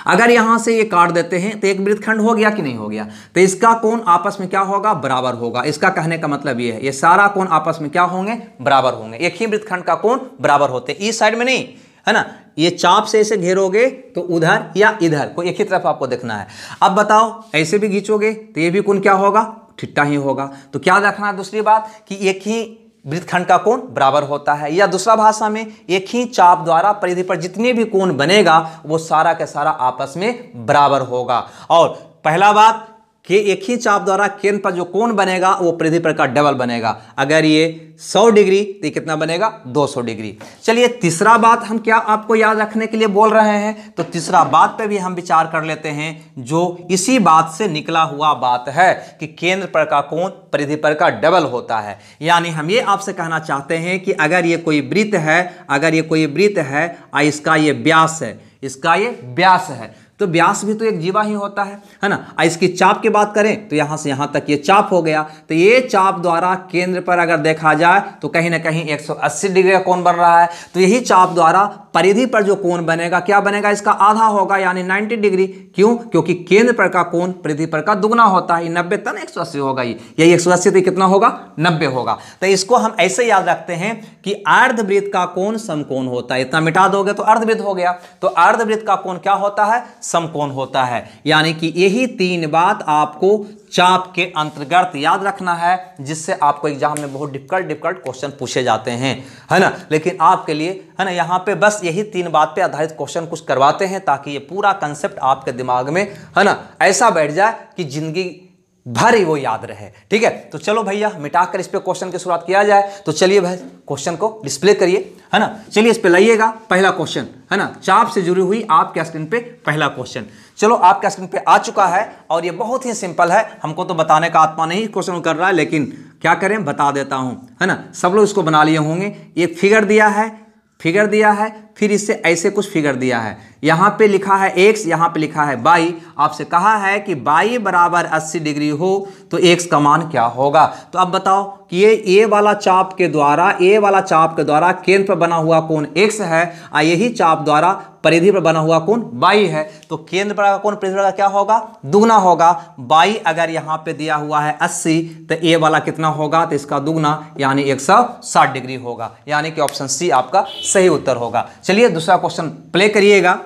अगर यहां से ये काट देते हैं तो एक वृत्तखंड हो गया कि नहीं हो गया, तो इसका कोण आपस में क्या होगा, बराबर होगा। इसका कहने का मतलब ये है, ये सारा कोण आपस में क्या होंगे, बराबर होंगे। एक ही वृत्तखंड का कोण बराबर होते हैं, इस साइड में नहीं, है ना। ये चाप से ऐसे घेरोगे तो उधर या इधर को एक ही तरफ आपको देखना है। अब बताओ ऐसे भी खींचोगे तो ये भी कोण क्या होगा, थीटा ही होगा। तो क्या देखना है, दूसरी बात कि एक ही वृत्तखंड का कोण बराबर होता है, या दूसरा भाषा में एक ही चाप द्वारा परिधि पर जितने भी कोण बनेगा वो सारा का सारा आपस में बराबर होगा। और पहला बात कि एक ही चाप द्वारा केंद्र पर जो कोण बनेगा वो परिधि पर का डबल बनेगा। अगर ये 100 डिग्री तो कितना बनेगा, 200 डिग्री। चलिए तीसरा बात हम क्या आपको याद रखने के लिए बोल रहे हैं, तो तीसरा बात पे भी हम विचार कर लेते हैं, जो इसी बात से निकला हुआ बात है कि केंद्र पर का कोण परिधि पर का डबल होता है। यानी हम ये आपसे कहना चाहते हैं कि अगर ये कोई वृत्त है, अगर ये कोई वृत्त है, इसका ये व्यास है, इसका ये व्यास है, तो व्यास भी तो एक जीवा ही होता है ना। इसकी चाप की बात करें तो यहां से यहां तक ये चाप हो गया, तो ये चाप द्वारा केंद्र पर अगर देखा जाए तो कहीं ना कहीं 180 डिग्री का कोण बन रहा है। तो यही चाप द्वारा परिधि पर जो कोण बनेगा क्या बनेगा, इसका आधा होगा, यानी 90 डिग्री। क्यों, क्योंकि केंद्र पर का कोण परिधि पर का दुगना होता है। 90 तन 180 होगा, यही 180 तो कितना होगा, 90 होगा। तो इसको हम ऐसे याद रखते हैं कि अर्धवृत्त का कोण समकोण होता है। इतना मिटा दोगे तो अर्धवृत्त हो गया, तो अर्धवृत्त का कोण क्या होता है, समकोण होता है। यानी कि यही 3 बात आपको चाप के अंतर्गत याद रखना है, जिससे आपको एग्जाम में बहुत डिफिकल्ट क्वेश्चन पूछे जाते हैं, है ना। लेकिन आपके लिए, है ना, यहाँ पे बस यही 3 बात पे आधारित क्वेश्चन कुछ करवाते हैं, ताकि ये पूरा कंसेप्ट आपके दिमाग में, है ना, ऐसा बैठ जाए कि जिंदगी भर ही वो याद रहे। ठीक है, तो चलो भैया मिटाकर इस पे क्वेश्चन की शुरुआत किया जाए। तो चलिए भाई क्वेश्चन को डिस्प्ले करिए, है ना। चलिए इस पे लाइएगा पहला क्वेश्चन, है ना, चाप से जुड़ी हुई आपके स्क्रीन पे पहला क्वेश्चन। चलो आपके स्क्रीन पे आ चुका है और ये बहुत ही सिंपल है। हमको तो बताने का आत्मा नहीं क्वेश्चन कर रहा है, लेकिन क्या करें, बता देता हूं, है ना। सब लोग इसको बना लिए होंगे। एक फिगर दिया है, फिर इससे ऐसे कुछ फिगर दिया है। यहाँ पे लिखा है x, यहाँ पे लिखा है y। आपसे कहा है कि y बराबर 80 डिग्री हो तो x का मान क्या होगा। तो अब बताओ कि ये वाला चाप के द्वारा केंद्र पर बना हुआ कोण x है, और यही चाप द्वारा परिधि पर बना हुआ कोण y है। तो केंद्र पर का कोण परिधि पर क्या होगा, दुगना होगा। y अगर यहाँ पे दिया हुआ है 80, तो a वाला कितना होगा, तो इसका दुगना यानी 160 डिग्री होगा। यानी कि ऑप्शन सी आपका सही उत्तर होगा। चलिए दूसरा क्वेश्चन प्ले करिएगा,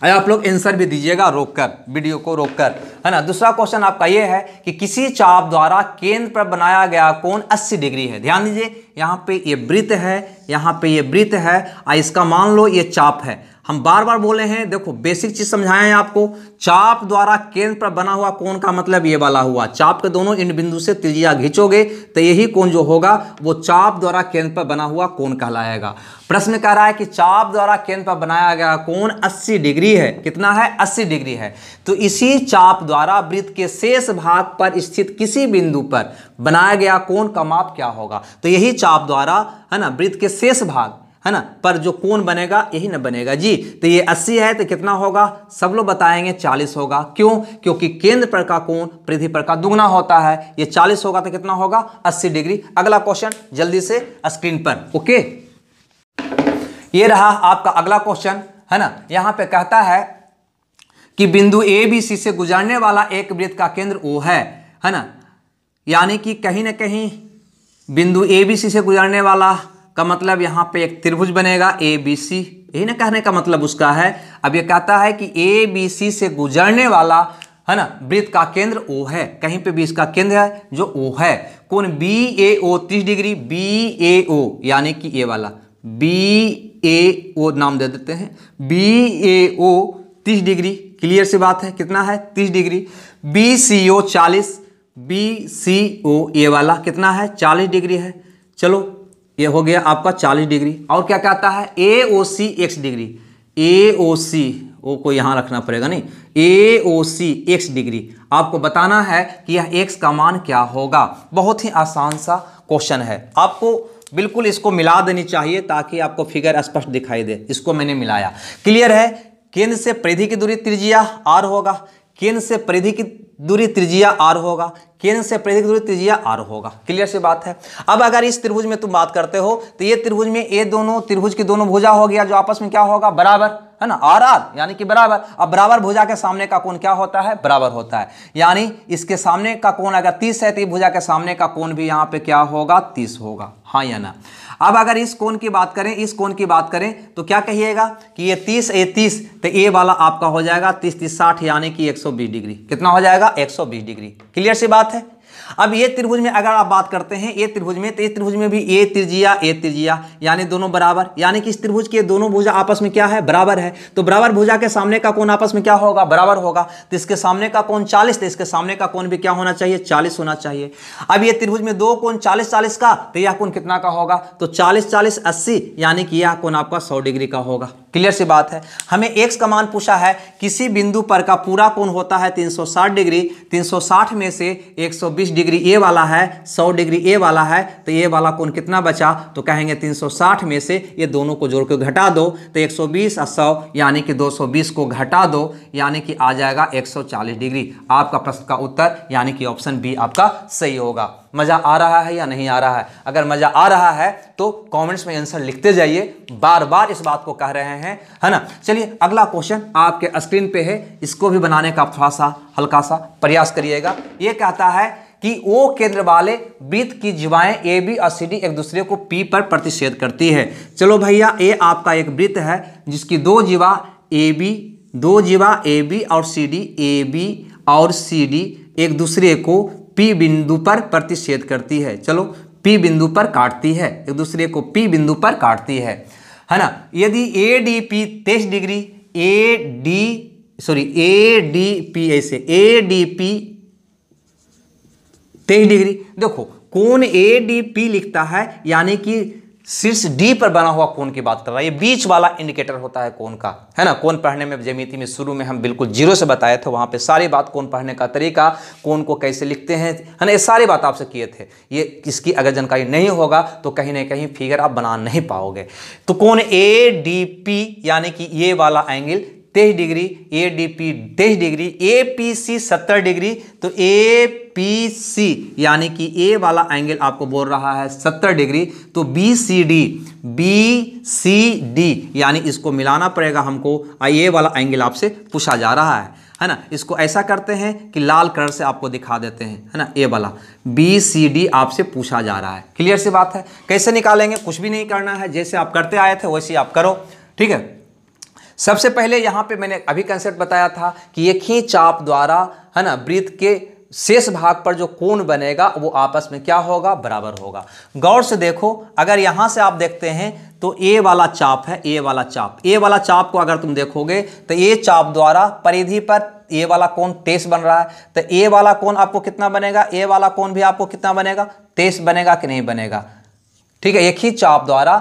आप लोग आंसर भी दीजिएगा रोककर, वीडियो को रोककर, है ना। दूसरा क्वेश्चन आपका ये है कि किसी चाप द्वारा केंद्र पर बनाया गया कोण 80 डिग्री है। ध्यान दीजिए, यहाँ पे ये वृत्त है, यहाँ पे ये वृत्त है, और इसका मान लो ये चाप है। हम बार बार बोले हैं, देखो बेसिक चीज समझाए हैं आपको। चाप द्वारा केंद्र पर बना हुआ कोण का मतलब ये वाला हुआ। चाप के दोनों इन बिंदु से त्रिज्या खींचोगे तो यही कोण जो होगा वो चाप द्वारा केंद्र पर बना हुआ कोण कहलाएगा। प्रश्न कह रहा है कि चाप द्वारा केंद्र पर बनाया गया कोण 80 डिग्री है। कितना है, 80 डिग्री है। तो इसी चाप द्वारा वृत्त के शेष भाग पर स्थित किसी बिंदु पर बनाया गया कोण का माप क्या होगा। तो यही चाप द्वारा, है ना, वृत्त के शेष भाग, है ना, पर जो कोण बनेगा यही ना बनेगा जी। तो ये 80 है तो कितना होगा, सब लोग बताएंगे 40 होगा। क्यों, क्योंकि केंद्र पर का कोण परिधि पर का दुगना होता है। ये 40 होगा तो कितना होगा, 80 डिग्री। अगला क्वेश्चन जल्दी से स्क्रीन पर। ओके, ये रहा आपका अगला क्वेश्चन, है ना। यहां पे कहता है कि बिंदु ए बी सी से गुजरने वाला एक वृत्त का केंद्र ओ है ना। यानी कि कहीं ना कहीं बिंदु ए बी सी से गुजरने वाला का मतलब यहाँ पे एक त्रिभुज बनेगा ए बी सी, यही ना कहने का मतलब उसका है। अब ये कहता है कि ए बी सी से गुजरने वाला, है ना, वृत्त का केंद्र ओ है। कहीं पे भी इसका केंद्र है जो ओ है। कोण बी ए ओ 30 डिग्री, बी ए ओ यानी कि ये वाला बी ए ओ नाम दे देते हैं, बी ए ओ 30 डिग्री। क्लियर सी बात है, कितना है, 30 डिग्री। बी सी ओ 40, बी सी ओ ये वाला कितना है, 40 डिग्री है। चलो ये हो गया आपका 40 डिग्री। और क्या कहता है, ए ओ सी x डिग्री, AOC, ओ को यहाँ रखना पड़ेगा नहीं, AOC x डिग्री, आपको बताना है कि यह x का मान क्या होगा। बहुत ही आसान सा क्वेश्चन है, आपको बिल्कुल इसको मिला देनी चाहिए ताकि आपको फिगर स्पष्ट दिखाई दे। इसको मैंने मिलाया, क्लियर है। केंद्र से परिधि की दूरी त्रिज्या r होगा, केंद्र से परिधि की दूरी त्रिज्या r होगा, केंद्र से परिधि की दूरी त्रिज्या r होगा, क्लियर सी बात है। अब अगर इस त्रिभुज में तुम बात करते हो तो ये त्रिभुज में ये दोनों त्रिभुज की दोनों भुजा हो गया जो आपस में क्या होगा, बराबर, है ना, आर आर यानी कि बराबर। अब बराबर भुजा के सामने का कोण क्या होता है, बराबर होता है, यानी इसके सामने का कोण अगर 30 है तो भुजा के सामने का कोण भी यहाँ पे क्या होगा, 30 होगा, हाँ या ना। अब अगर इस कोण की बात करें, इस कोण की बात करें तो क्या कहिएगा कि ये 30 तो ये वाला आपका हो जाएगा 30 60 यानी कि 120 डिग्री। कितना हो जाएगा, 120 डिग्री, क्लियर सी बात है। अब ये त्रिभुज में अगर आप बात करते हैं ये त्रिभुज में, तो ये त्रिभुज में भी ए त्रिज्या यानी दोनों बराबर, यानी कि इस त्रिभुज के दोनों भुजा आपस में क्या है, बराबर है। तो बराबर भुजा के सामने का कोण आपस में क्या होगा, बराबर होगा। तो इसके सामने का कोण 40, तो इसके सामने का कोण भी क्या होना चाहिए, 40 होना चाहिए। अब ये त्रिभुज में दो कोण 40 का, तो यह कोण कितना का होगा, तो 40 80 यानी कि यह कोण आपका 100 डिग्री का होगा, क्लियर सी बात है। हमें x का मान पूछा है, किसी बिंदु पर का पूरा कोण होता है 360 डिग्री, 360 में से 120 डिग्री ये वाला है, 100 डिग्री ये वाला है, तो ये वाला कोण कितना बचा, तो कहेंगे 360 में से ये दोनों को जोड़ के घटा दो, तो 120 और 100 यानी कि 220 को घटा दो, यानी कि आ जाएगा 140 डिग्री। आपका प्रश्न का उत्तर यानी कि ऑप्शन बी आपका सही होगा। मजा आ रहा है या नहीं आ रहा है? अगर मजा आ रहा है तो कमेंट्स में आंसर लिखते जाइए, बार बार इस बात को कह रहे हैं, है ना। चलिए अगला क्वेश्चन आपके स्क्रीन पे है, इसको भी बनाने का थोड़ा सा हल्का सा प्रयास करिएगा। ये कहता है कि ओ केंद्र वाले वृत्त की जीवाएं ए बी और सी डी एक दूसरे को पी पर प्रतिच्छेद करती है। चलो भैया, ए आपका एक वृत्त है जिसकी दो जीवा ए बी और सी डी, ए बी और सी डी एक दूसरे को पी बिंदु पर प्रतिच्छेद करती है। चलो, पी बिंदु पर काटती है, एक दूसरे को पी बिंदु पर काटती है ना। यदि ए D P 23 degree, A D P 23 degree, देखो कोण ए डी पी लिखता है यानी कि शीर्ष डी पर बना हुआ कोण की बात कर रहा है। ये बीच वाला इंडिकेटर होता है कोण का, है ना। कोण पढ़ने में ज्यामिति में शुरू में हम बिल्कुल जीरो से बताए थे, वहां पे सारी बात कोण पढ़ने का तरीका, कोण को कैसे लिखते हैं, है ना, ये सारी बात आपसे किए थे। ये इसकी अगर जानकारी नहीं होगा तो कहीं ना कहीं फिगर आप बना नहीं पाओगे। तो कोण ए डी पी यानी कि ये वाला angle 23 degree, A D P 23 degree, A P C 70 degree, तो ए पी सी यानी कि ए वाला एंगल आपको बोल रहा है 70 डिग्री, तो बी सी डी यानी इसको मिलाना पड़ेगा हमको। ये वाला एंगल आपसे पूछा जा रहा है ना। इसको ऐसा करते हैं कि लाल कलर से आपको दिखा देते हैं, है ना। ए वाला बी सी डी आपसे पूछा जा रहा है, क्लियर सी बात है। कैसे निकालेंगे, कुछ भी नहीं करना है, जैसे आप करते आए थे वैसे आप करो, ठीक है। सबसे पहले यहाँ पे मैंने अभी कंसेप्ट बताया था कि एक ही चाप द्वारा, है ना, वृत्त के शेष भाग पर जो कोण बनेगा वो आपस में क्या होगा, बराबर होगा। गौर से देखो, अगर यहाँ से आप देखते हैं तो ए वाला चाप है, ए वाला चाप को अगर तुम देखोगे तो ए चाप द्वारा परिधि पर ए वाला कोण 23 बन रहा है, तो ए वाला कोण आपको कितना बनेगा, ए वाला कोण भी आपको कितना बनेगा, 23 बनेगा कि नहीं बनेगा, ठीक है। एक ही चाप द्वारा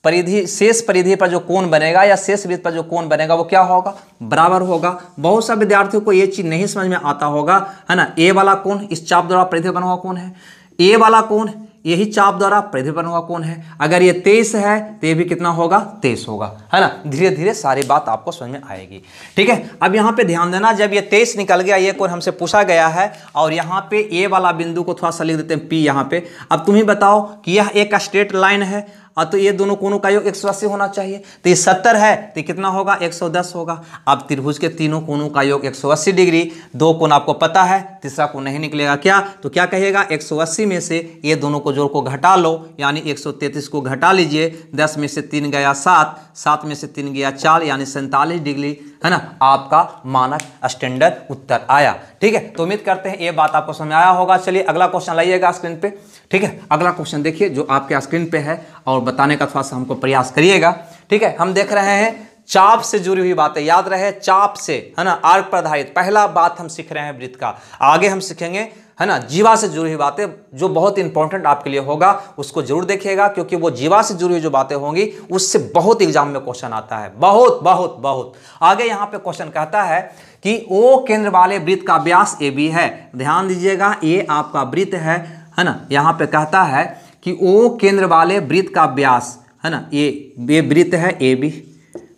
परिधि, शेष परिधि पर जो कोण बनेगा या शेष वृत्त पर जो कोण बनेगा वो क्या होगा, बराबर होगा। बहुत सा विद्यार्थियों को ये चीज नहीं समझ में आता होगा, है ना। ए वाला कोण इस चाप द्वारा परिधि बना हुआ कोण है, ए वाला कोण यही चाप द्वारा परिधि बना हुआ कोण है। अगर ये 23 है तो ये भी कितना होगा, 23 होगा, है ना। धीरे धीरे सारी बात आपको समझ में आएगी, ठीक है। अब यहाँ पे ध्यान देना, जब ये 23 निकल गया, ये कोण हमसे पूछा गया है, और यहाँ पे ए वाला बिंदु को थोड़ा सा लिख देते हैं पी यहाँ पे। अब तुम ही बताओ कि यह एक स्ट्रेट लाइन है, तो ये दोनों कोणों का योग 180 होना चाहिए, तो ये 70 है तो कितना होगा, 110 होगा। अब त्रिभुज के तीनों कोणों का योग 180 डिग्री, दो कोण आपको पता है, तीसरा कोण नहीं निकलेगा क्या, तो क्या कहेगा, 180 में से ये दोनों को जोड़ को घटा लो, यानी 133 को घटा लीजिए, 10 में से 3 गया 7, 7 में से 3 गया 4, यानी 47 डिग्री, है ना। आपका मानक स्टैंडर्ड उत्तर आया, ठीक है। तो उम्मीद करते हैं ये बात आपको समझ आया होगा। चलिए अगला क्वेश्चन लाइएगा स्क्रीन पे, ठीक है। अगला क्वेश्चन देखिए जो आपके स्क्रीन पे है, और बताने का थोड़ा सा हमको प्रयास करिएगा, ठीक है। हम देख रहे हैं चाप से जुड़ी हुई बातें, याद रहे चाप से, है ना, आर्क पर आधारित। पहला बात हम सीख रहे हैं वृत्त का, आगे हम सीखेंगे है ना, जीवा से जुड़ी हुई बातें जो बहुत इंपॉर्टेंट आपके लिए होगा उसको जरूर देखिएगा, क्योंकि वो जीवा से जुड़ी हुई जो बातें होंगी उससे बहुत एग्जाम में क्वेश्चन आता है, बहुत बहुत बहुत। आगे यहाँ पे क्वेश्चन कहता है कि ओ केंद्र वाले वृत्त का व्यास ए बी है। ध्यान दीजिएगा, ये आपका वृत्त है ना। यहाँ पे कहता है कि ओ केंद्र वाले वृत्त का व्यास, है ना, ये वृत्त है ए बी,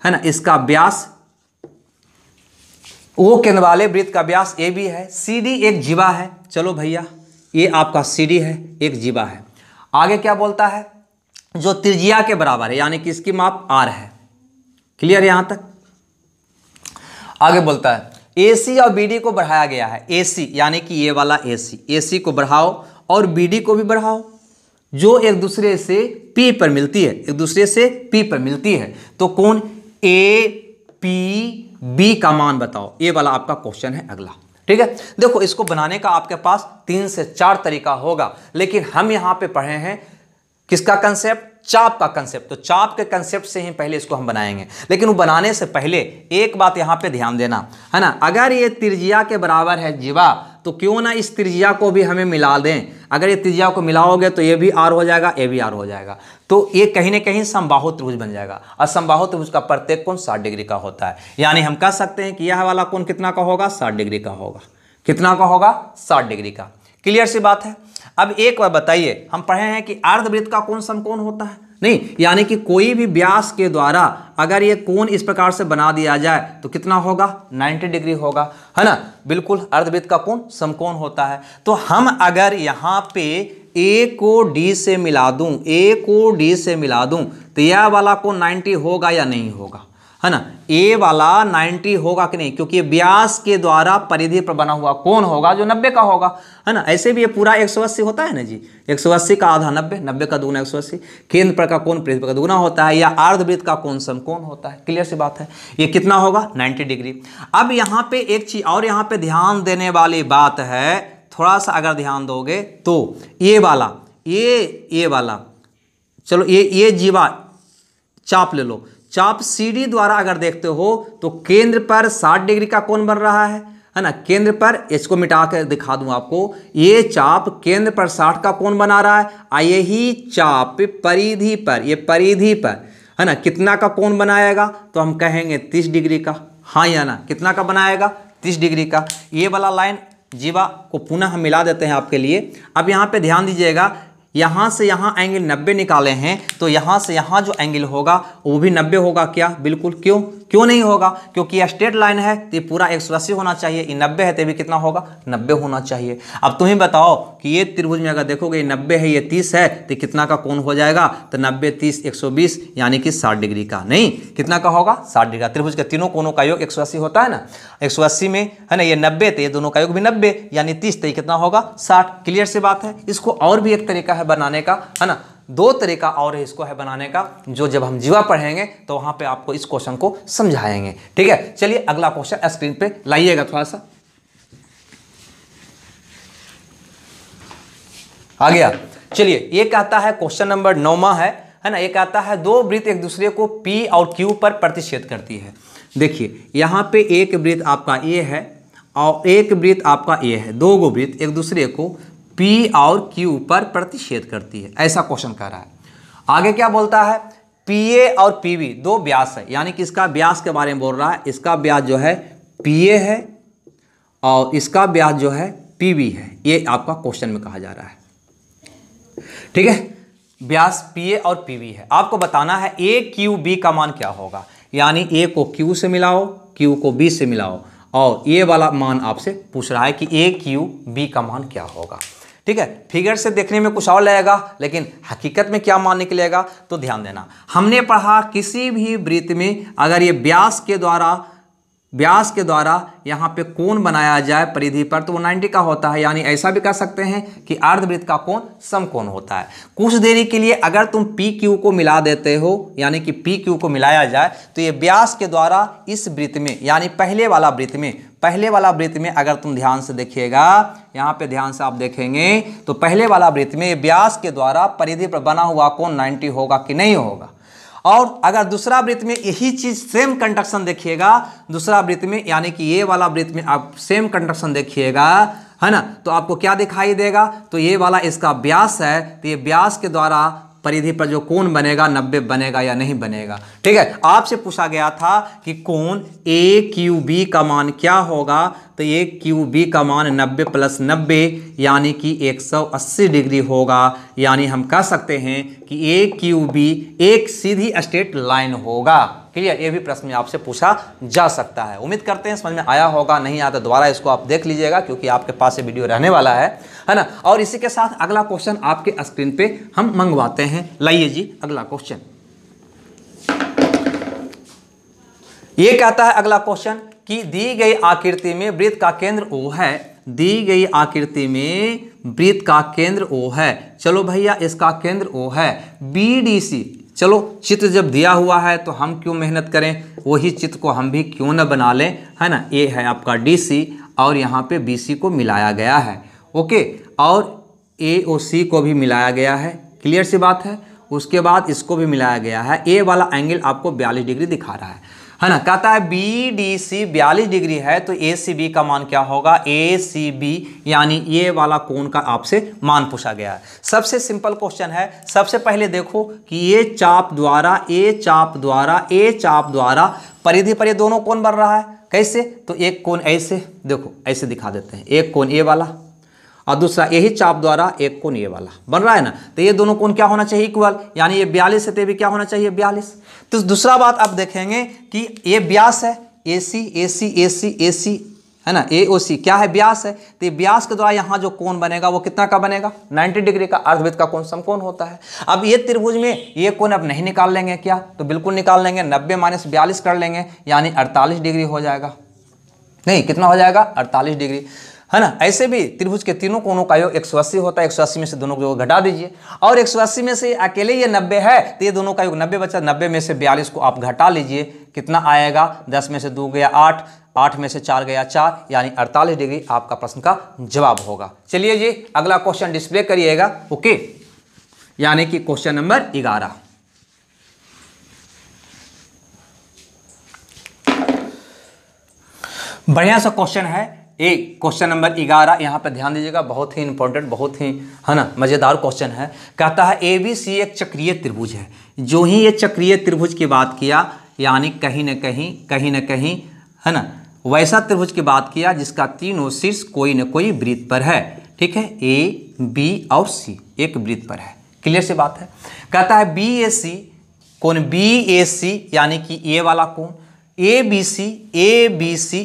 है ना, इसका व्यास, ओ केंद्र वाले वृत्त का व्यास ए बी है। सी डी एक जीवा है। चलो भैया, ये आपका सी डी है, एक जीवा है। आगे क्या बोलता है, जो त्रिज्या के बराबर है, यानी कि इसकी माप आर है। क्लियर यहां तक? आगे बोलता है AC और BD को बढ़ाया गया है। AC यानी कि ये वाला AC को बढ़ाओ और BD को भी बढ़ाओ, जो एक दूसरे से P पर मिलती है, एक दूसरे से P पर मिलती है। तो कौन APB का मान बताओ, ये वाला आपका क्वेश्चन है अगला। ठीक है, देखो इसको बनाने का आपके पास 3 से 4 तरीका होगा, लेकिन हम यहां पे पढ़े हैं किसका कंसेप्ट, चाप का कंसेप्ट। तो चाप के कंसेप्ट से ही पहले इसको हम बनाएंगे, लेकिन वो बनाने से पहले एक बात यहां पे ध्यान देना, है ना। अगर ये त्रिज्या के बराबर है जीवा, तो क्यों ना इस त्रिज्या को भी हमें मिला दें। अगर ये त्रिज्या को मिलाओगे तो ये भी आर हो जाएगा, ये भी आर हो जाएगा, तो ये कहीं ना कहीं समबाहु त्रिभुज बन जाएगा। और समबाहु त्रिभुज का प्रत्येक कोण 60 डिग्री का होता है, यानी हम कह सकते हैं कि यह वाला कोण कितना का होगा, 60 डिग्री का होगा। कितना का होगा, 60 डिग्री का। क्लियर सी बात है। अब एक बार बताइए, हम पढ़े हैं कि अर्धवृत्त का कोण समकोण होता है, नहीं, यानी कि कोई भी व्यास के द्वारा अगर ये कोण इस प्रकार से बना दिया जाए तो कितना होगा, 90 डिग्री होगा, है ना। बिल्कुल, अर्धवृत्त का कोण समकोण होता है। तो हम अगर यहाँ पे A को D से मिला दूं, A को D से मिला दूं, तो यह वाला कोण 90 होगा या नहीं होगा, है ना। ए वाला 90 होगा कि नहीं, क्योंकि व्यास के द्वारा परिधि पर बना हुआ कोण होगा जो 90 का होगा, है ना। ऐसे भी ये पूरा 180 होता है ना जी, 180 का आधा 90, 90 का दुगुना 180। केंद्र पर का कोण परिधि पर का दुगुना होता है, या अर्धवृत्त का कोण समकोण होता है। क्लियर सी बात है। ये कितना होगा, 90 डिग्री। अब यहाँ पे एक चीज और यहाँ पे ध्यान देने वाली बात है, थोड़ा सा अगर ध्यान दोगे तो ये वाला, ये वाला, चलो ये जीवा चाप ले लो। चाप CD द्वारा अगर देखते हो तो केंद्र पर 60 डिग्री का कोण बन रहा है ना। केंद्र पर, इसको मिटा कर दिखा दूं आपको, ये चाप केंद्र पर 60 का कोण बना रहा है, और यही चाप परिधि पर, ये परिधि पर, है ना, कितना का कोण बनाएगा, तो हम कहेंगे 30 डिग्री का। हाँ या ना, कितना का बनाएगा, 30 डिग्री का। ये वाला लाइन जीवा को पुनः हम मिला देते हैं आपके लिए। अब यहाँ पे ध्यान दीजिएगा, यहाँ से यहाँ एंगल 90 निकाले हैं, तो यहाँ से यहाँ जो एंगल होगा वो भी 90 होगा क्या, बिल्कुल। क्यों नहीं होगा, क्योंकि यह स्ट्रेट लाइन है तो ये पूरा 180 होना चाहिए, ये 90 है तो भी कितना होगा, 90 होना चाहिए। अब तुम ही बताओ कि ये त्रिभुज में अगर देखोगे ये 90 है, ये 30 है, तो कितना का कोण हो जाएगा, तो 90 30 120 यानी कि 60 डिग्री का। नहीं, कितना का होगा, 60 डिग्री का। त्रिभुज के तीनों कोणों का योग 180 होता है ना, 180 में, है ना, ये 90 तो ये दोनों का योग भी 90 यानी 30, तो ये कितना होगा, 60। क्लियर सी बात है। इसको और भी एक तरीका है बनाने का, है ना, 2 तरीका और है इसको है बनाने का, जो जब हम जीवा पढ़ेंगे तो वहां पे आपको इस क्वेश्चन को समझाएंगे। ठीक है, चलिए अगला क्वेश्चन स्क्रीन पे लाइएगा थोड़ा सा। आ गया। चलिए, ये कहता है क्वेश्चन नंबर 9वां है ना। ये कहता है 2 वृत्त एक दूसरे को P और Q पर प्रतिच्छेद करती है। देखिए यहाँ पे एक वृत्त आपका ये है और एक वृत्त आपका ये है, 2 गो वृत्त एक दूसरे को P और Q पर प्रतिच्छेद करती है, ऐसा क्वेश्चन कह रहा है। आगे क्या बोलता है, PA और PB 2 व्यास है, यानी कि इसका व्यास के बारे में बोल रहा है। इसका व्यास जो है PA है और इसका व्यास जो है PB है, ये आपका क्वेश्चन में कहा जा रहा है। ठीक है, व्यास PA और PB है। आपको बताना है AQB का मान क्या होगा, यानी A को Q से मिलाओ, Q को B से मिलाओ, और ये वाला मान आपसे पूछ रहा है कि AQB का मान क्या होगा। ठीक है, फिगर से देखने में कुछ और लगेगा, लेकिन हकीकत में क्या मान निकलेगा, तो ध्यान देना। हमने पढ़ा किसी भी वृत्त में अगर ये व्यास के द्वारा यहाँ पे कोण बनाया जाए परिधि पर, तो वो 90 का होता है। यानी ऐसा भी कह सकते हैं कि अर्धवृत्त का कोण समकोण होता है। कुछ देरी के लिए अगर तुम PQ को मिला देते हो, यानी कि PQ को मिलाया जाए, तो ये व्यास के द्वारा इस वृत्त में, यानी पहले वाला वृत्त में अगर तुम ध्यान से देखिएगा, यहाँ पे ध्यान से आप देखेंगे तो पहले वाला वृत्त में व्यास के द्वारा परिधि पर बना हुआ कोण 90 होगा कि नहीं होगा। और अगर दूसरा वृत्त में यही चीज सेम कंडक्शन देखिएगा, दूसरा वृत्त में, यानी कि ये वाला वृत्त में आप सेम कंडक्शन देखिएगा, है ना। तो आपको क्या दिखाई देगा, तो ये वाला इसका व्यास है, तो ये व्यास के द्वारा परिधि पर जो कोण बनेगा 90 बनेगा या नहीं बनेगा। ठीक है, आपसे पूछा गया था कि कोण ए क्यू बी का मान क्या होगा, तो ये क्यू बी का मान 90 + 90 यानी कि 180 डिग्री होगा। यानी हम कह सकते हैं कि ए क्यू बी एक सीधी स्ट्रेट लाइन होगा। क्लियर, ये भी प्रश्न में आपसे पूछा जा सकता है। उम्मीद करते हैं समझ में आया होगा, नहीं आया तो दोबारा इसको आप देख लीजिएगा क्योंकि आपके पास ये वीडियो रहने वाला है ना। और इसी के साथ अगला क्वेश्चन आपके स्क्रीन पे हम मंगवाते हैं। लाइए जी अगला क्वेश्चन। ये कहता है अगला क्वेश्चन कि दी गई आकृति में वृत्त का केंद्र O है, दी गई आकृति में वृत्त का केंद्र O है। चलो भैया इसका केंद्र O है BDC। चलो चित्र जब दिया हुआ है तो हम क्यों मेहनत करें, वही चित्र को हम भी क्यों न बना लें, है ना। ये है आपका DC और यहाँ पे BC को मिलाया गया है, ओके, और AOC को भी मिलाया गया है। क्लियर सी बात है। उसके बाद इसको भी मिलाया गया है। ए वाला एंगल आपको 42 डिग्री दिखा रहा है ना। कहता है BDC 42 डिग्री है तो ACB का मान क्या होगा, ACB यानी ये वाला कोण का आपसे मान पूछा गया है। सबसे सिंपल क्वेश्चन है। सबसे पहले देखो कि ये चाप द्वारा A चाप द्वारा परिधि पर ये दोनों कोण बन रहा है। कैसे, तो एक कोण ऐसे, देखो ऐसे दिखा देते हैं, एक कोण ये वाला और दूसरा यही चाप द्वारा एक कोण ये वाला बन रहा है ना। तो ये दोनों कोण क्या होना चाहिए, इक्वल, यानी ये 42 है तो ये भी क्या होना चाहिए 42। तो दूसरा बात आप देखेंगे कि ये व्यास है AC है ना, AOC क्या है, व्यास है। तो ये व्यास के द्वारा यहाँ जो कोण बनेगा वो कितना का बनेगा, 90 डिग्री का। अर्धवृत्त का कोण समकोण होता है। अब ये त्रिभुज में ये कोण अब नहीं निकाल लेंगे क्या, तो बिल्कुल निकाल लेंगे, 90 - 42 कर लेंगे यानी 48 डिग्री हो जाएगा। नहीं, कितना हो जाएगा, 48 डिग्री, है ना। ऐसे भी त्रिभुज के तीनों कोणों का योग 180 होता है। 180 में से दोनों को घटा दीजिए और 180 में से अकेले ये 90 है तो ये दोनों का योग 90 बचा। 90 में से 42 को आप घटा लीजिए, कितना आएगा, 10 में से 2 गया 8, 8 में से 4 गया 4, यानी 48 डिग्री आपका प्रश्न का जवाब होगा। चलिए जी अगला क्वेश्चन डिस्प्ले करिएगा, ओके, यानी कि क्वेश्चन नंबर 11। बढ़िया सा क्वेश्चन है एक, क्वेश्चन नंबर 11। यहाँ पे ध्यान दीजिएगा, बहुत ही इंपॉर्टेंट, बहुत ही, है ना, मज़ेदार क्वेश्चन है। कहता है ABC एक चक्रीय त्रिभुज है। जो ही ये चक्रीय त्रिभुज की बात किया यानी कहीं न कहीं, है ना, वैसा त्रिभुज की बात किया जिसका तीनों शीर्ष कोई न कोई वृत्त पर है। ठीक है, A, B और C एक वृत्त पर है। क्लियर सी बात है। कहता है BAC कोण BAC यानी कि ए वाला कोण, ABC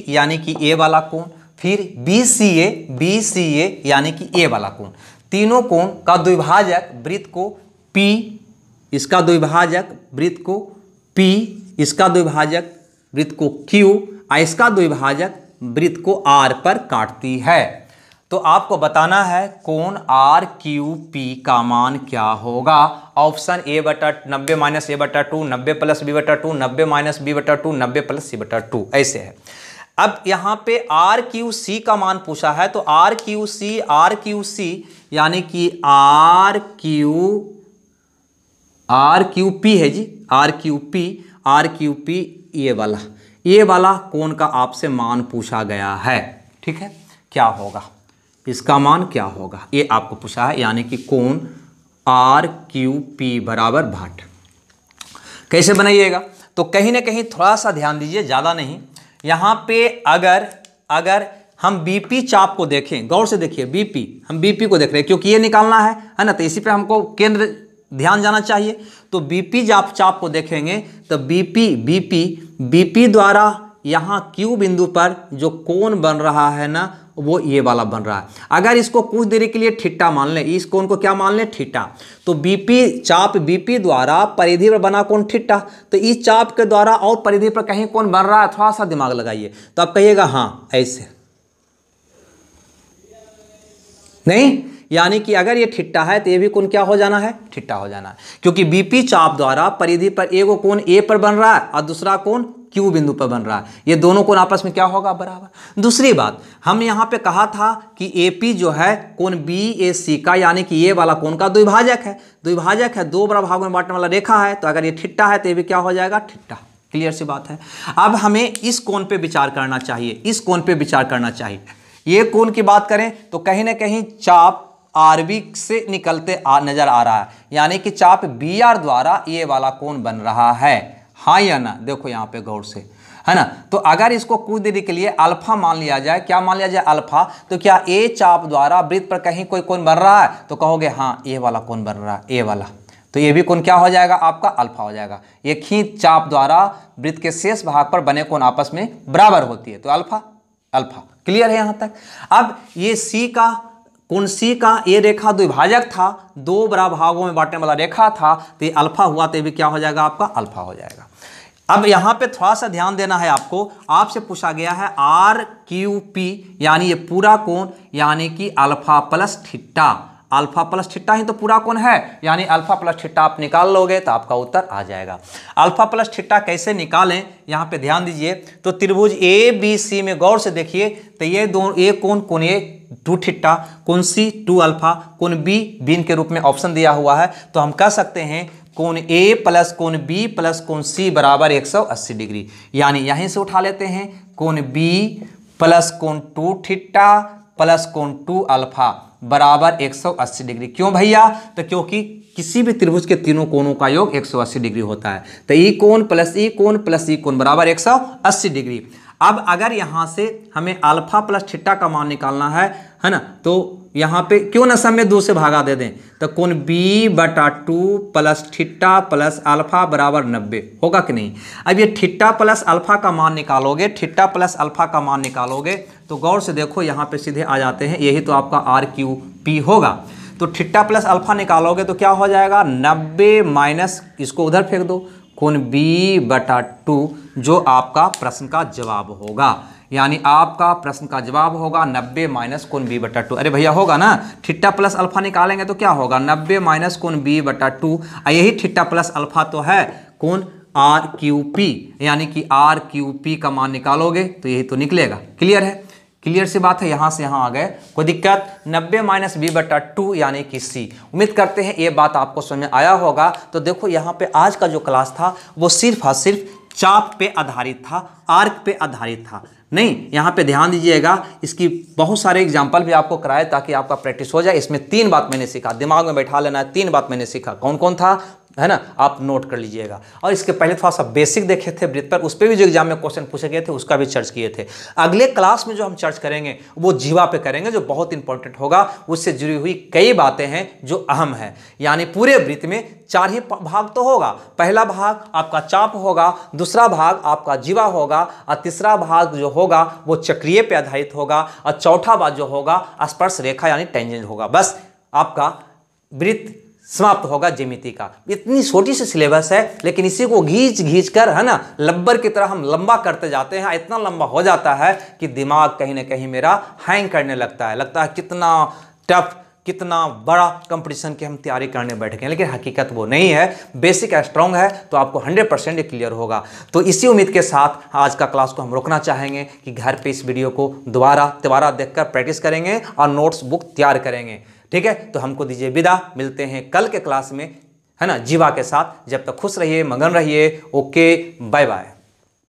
यानी कि ए वाला कोण, फिर BCA यानी कि ए वाला कोण। तीनों कोण का द्विभाजक वृत्त को P, इसका द्विभाजक वृत्त को P, इसका द्विभाजक वृत्त को Q और इसका द्विभाजक वृत्त को R पर काटती है। तो आपको बताना है कोण RQP का मान क्या होगा। Option A/90 - A/2, 90 + B/2, 90 - B/2, 90 + C/2 ऐसे है। अब यहाँ पे RQC का मान पूछा है तो RQC यानी कि RQP है जी, RQP ये वाला कोण का आपसे मान पूछा गया है। ठीक है, क्या होगा, इसका मान क्या होगा, ये आपको पूछा है, यानी कि कोण RQP बराबर 62। कैसे बनाइएगा, तो कहीं ना कहीं थोड़ा सा ध्यान दीजिए, ज़्यादा नहीं। यहाँ पे अगर हम BP चाप को देखें, गौर से देखिए, हम BP को देख रहे हैं क्योंकि ये निकालना है ना, तो इसी पे हमको केंद्र ध्यान जाना चाहिए। तो BP चाप को देखेंगे तो BP द्वारा यहाँ Q बिंदु पर जो कोण बन रहा है ना वो ये वाला बन रहा है। अगर इसको कुछ देरी के लिए थीटा मान लें, इस कोण को क्या मान लें, थीटा, तो चाप BP द्वारा परिधि पर बना कोण थीटा, तो इस चाप के द्वारा और परिधि पर कहीं कोण बन रहा है, थोड़ा सा दिमाग लगाइए तो आप कहिएगा हाँ ऐसे, नहीं, यानी कि अगर ये थीटा है तो ये भी कोण क्या हो जाना है, थीटा हो जाना है, क्योंकि BP चाप द्वारा परिधि पर एक कोण A पर बन रहा है और दूसरा कोण Q बिंदु पर बन रहा है। ये दोनों कोण आपस में क्या होगा, बराबर। दूसरी बात, हम यहाँ पे कहा था कि AP जो है कोण BAC का यानी कि ये वाला कोण का द्विभाजक है, दो बड़ा भागों में बांटने वाला रेखा है, तो अगर ये थीटा है तो ये भी क्या हो जाएगा, थीटा। क्लियर सी बात है। अब हमें इस कोण पे विचार करना चाहिए, ये कोण की बात करें तो कहीं ना कहीं चाप आरबी से निकलते नजर आ रहा है, यानी कि चाप बी आर द्वारा ये वाला कोण बन रहा है, हाँ या ना? देखो यहाँ पे गौर से, है ना। तो अगर इसको कुछ देरी के लिए अल्फा मान लिया जाए, क्या मान लिया जाए? अल्फा। तो क्या ए चाप द्वारा वृत्त पर कहीं कोई कोण बन रहा है? तो कहोगे हाँ ये वाला कोण बन रहा है, ए वाला। तो ये भी कोण क्या हो जाएगा? आपका अल्फा हो जाएगा। एक ही चाप द्वारा वृत्त के शेष भाग पर बने कोण आपस में बराबर होती है, तो अल्फा अल्फा। क्लियर है यहाँ तक? अब ये सी का कोण सी का ये रेखा द्विभाजक था, दो बराबर भागों में बांटने वाला रेखा था, तो ये अल्फा हुआ, तो ये भी क्या हो जाएगा? आपका अल्फा हो जाएगा। अब यहाँ पे थोड़ा सा ध्यान देना है आपको, आपसे पूछा गया है आर क्यू पी, यानी ये पूरा कोण, यानी कि alpha plus theta. Alpha plus theta ही तो पूरा कोण है, यानी अल्फा प्लस थीटा आप निकाल लोगे तो आपका उत्तर आ जाएगा। अल्फा प्लस थीटा कैसे निकालें, यहाँ पे ध्यान दीजिए। तो त्रिभुज ए बी सी में गौर से देखिए, तो ये दोनों, ये कोण ए 2 थीटा, कोण सी 2 अल्फा, कोण बी बीन के रूप में ऑप्शन दिया हुआ है, तो हम कह सकते हैं कोण ए प्लस कोण बी प्लस कोण सी बराबर 180 डिग्री। यानी यहीं से उठा लेते हैं, कोण बी प्लस कोण 2 थीटा प्लस कोण 2 अल्फा बराबर 180 डिग्री। क्यों भैया? तो क्योंकि किसी भी त्रिभुज के तीनों कोणों का योग 180 डिग्री होता है, तो ई कोण प्लस ई कोण प्लस ई कोण बराबर 180 डिग्री। अब अगर यहाँ से हमें अल्फा प्लस थीटा का मान निकालना है ना, तो यहाँ पे क्यों न सब में 2 से भागा दे दें, तो कोण b बटा 2 प्लस थीटा प्लस अल्फा बराबर 90 होगा कि नहीं? अब ये थीटा प्लस अल्फा का मान निकालोगे, थीटा प्लस अल्फा का मान निकालोगे तो गौर से देखो यहाँ पे सीधे आ जाते हैं, यही तो आपका आर क्यू पी होगा। तो थीटा प्लस अल्फा निकालोगे तो क्या हो जाएगा? 90 माइनस इसको उधर फेंक दो, कोण b बटा 2, जो आपका प्रश्न का जवाब होगा। यानी आपका प्रश्न का जवाब होगा 90 माइनस कोण b बटा 2। अरे भैया होगा ना, थीटा प्लस अल्फा निकालेंगे तो क्या होगा? 90 माइनस कोण b बटा 2। यही थीटा प्लस अल्फा तो है कोण आर क्यू पी, यानी कि आर क्यू पी का मान निकालोगे तो यही तो निकलेगा। क्लियर है? क्लियर सी बात है, यहाँ से यहाँ आ गए, कोई दिक्कत? 90 माइनस बी बटा 2 यानी कि सी। उम्मीद करते हैं ये बात आपको समझ में आया होगा। तो देखो यहाँ पे आज का जो क्लास था वो सिर्फ और सिर्फ चाप पे आधारित था, आर्क पे आधारित था। नहीं, यहाँ पे ध्यान दीजिएगा, इसकी बहुत सारे एग्जाम्पल भी आपको कराए ताकि आपका प्रैक्टिस हो जाए। इसमें 3 बात मैंने सीखा, दिमाग में बैठा लेना है। 3 बात मैंने सीखा, कौन कौन था, है ना? आप नोट कर लीजिएगा। और इसके पहले थोड़ा सा बेसिक देखे थे वृत्त पर, उस पर भी जो एग्जाम में क्वेश्चन पूछे गए थे उसका भी चर्च किए थे। अगले क्लास में जो हम चर्च करेंगे वो जीवा पे करेंगे, जो बहुत इंपॉर्टेंट होगा। उससे जुड़ी हुई कई बातें हैं जो अहम है। यानी पूरे वृत्त में 4 ही भाग तो होगा। पहला भाग आपका चाप होगा, दूसरा भाग आपका जीवा होगा, और तीसरा भाग जो होगा वो चक्रीय पे आधारित होगा, और चौथा भाग जो होगा स्पर्श रेखा यानी टेंजेंट होगा। बस आपका वृत्त समाप्त होगा ज्यामिति का। इतनी छोटी सी सिलेबस है, लेकिन इसी को घींच कर, है ना, लब्बर की तरह हम लंबा करते जाते हैं। इतना लंबा हो जाता है कि दिमाग कहीं ना कहीं मेरा हैंग करने लगता है कितना टफ, कितना बड़ा कंपटीशन की हम तैयारी करने बैठ गए हैं। लेकिन हकीकत वो नहीं है, बेसिक स्ट्रॉन्ग है तो आपको 100% क्लियर होगा। तो इसी उम्मीद के साथ आज का क्लास को हम रोकना चाहेंगे कि घर पे इस वीडियो को दोबारा देखकर प्रैक्टिस करेंगे और नोट्स बुक तैयार करेंगे। ठीक है, तो हमको दीजिए विदा, मिलते हैं कल के क्लास में, है ना, जीवा के साथ। जब तक खुश रहिए, मगन रहिए। Okay, bye bye.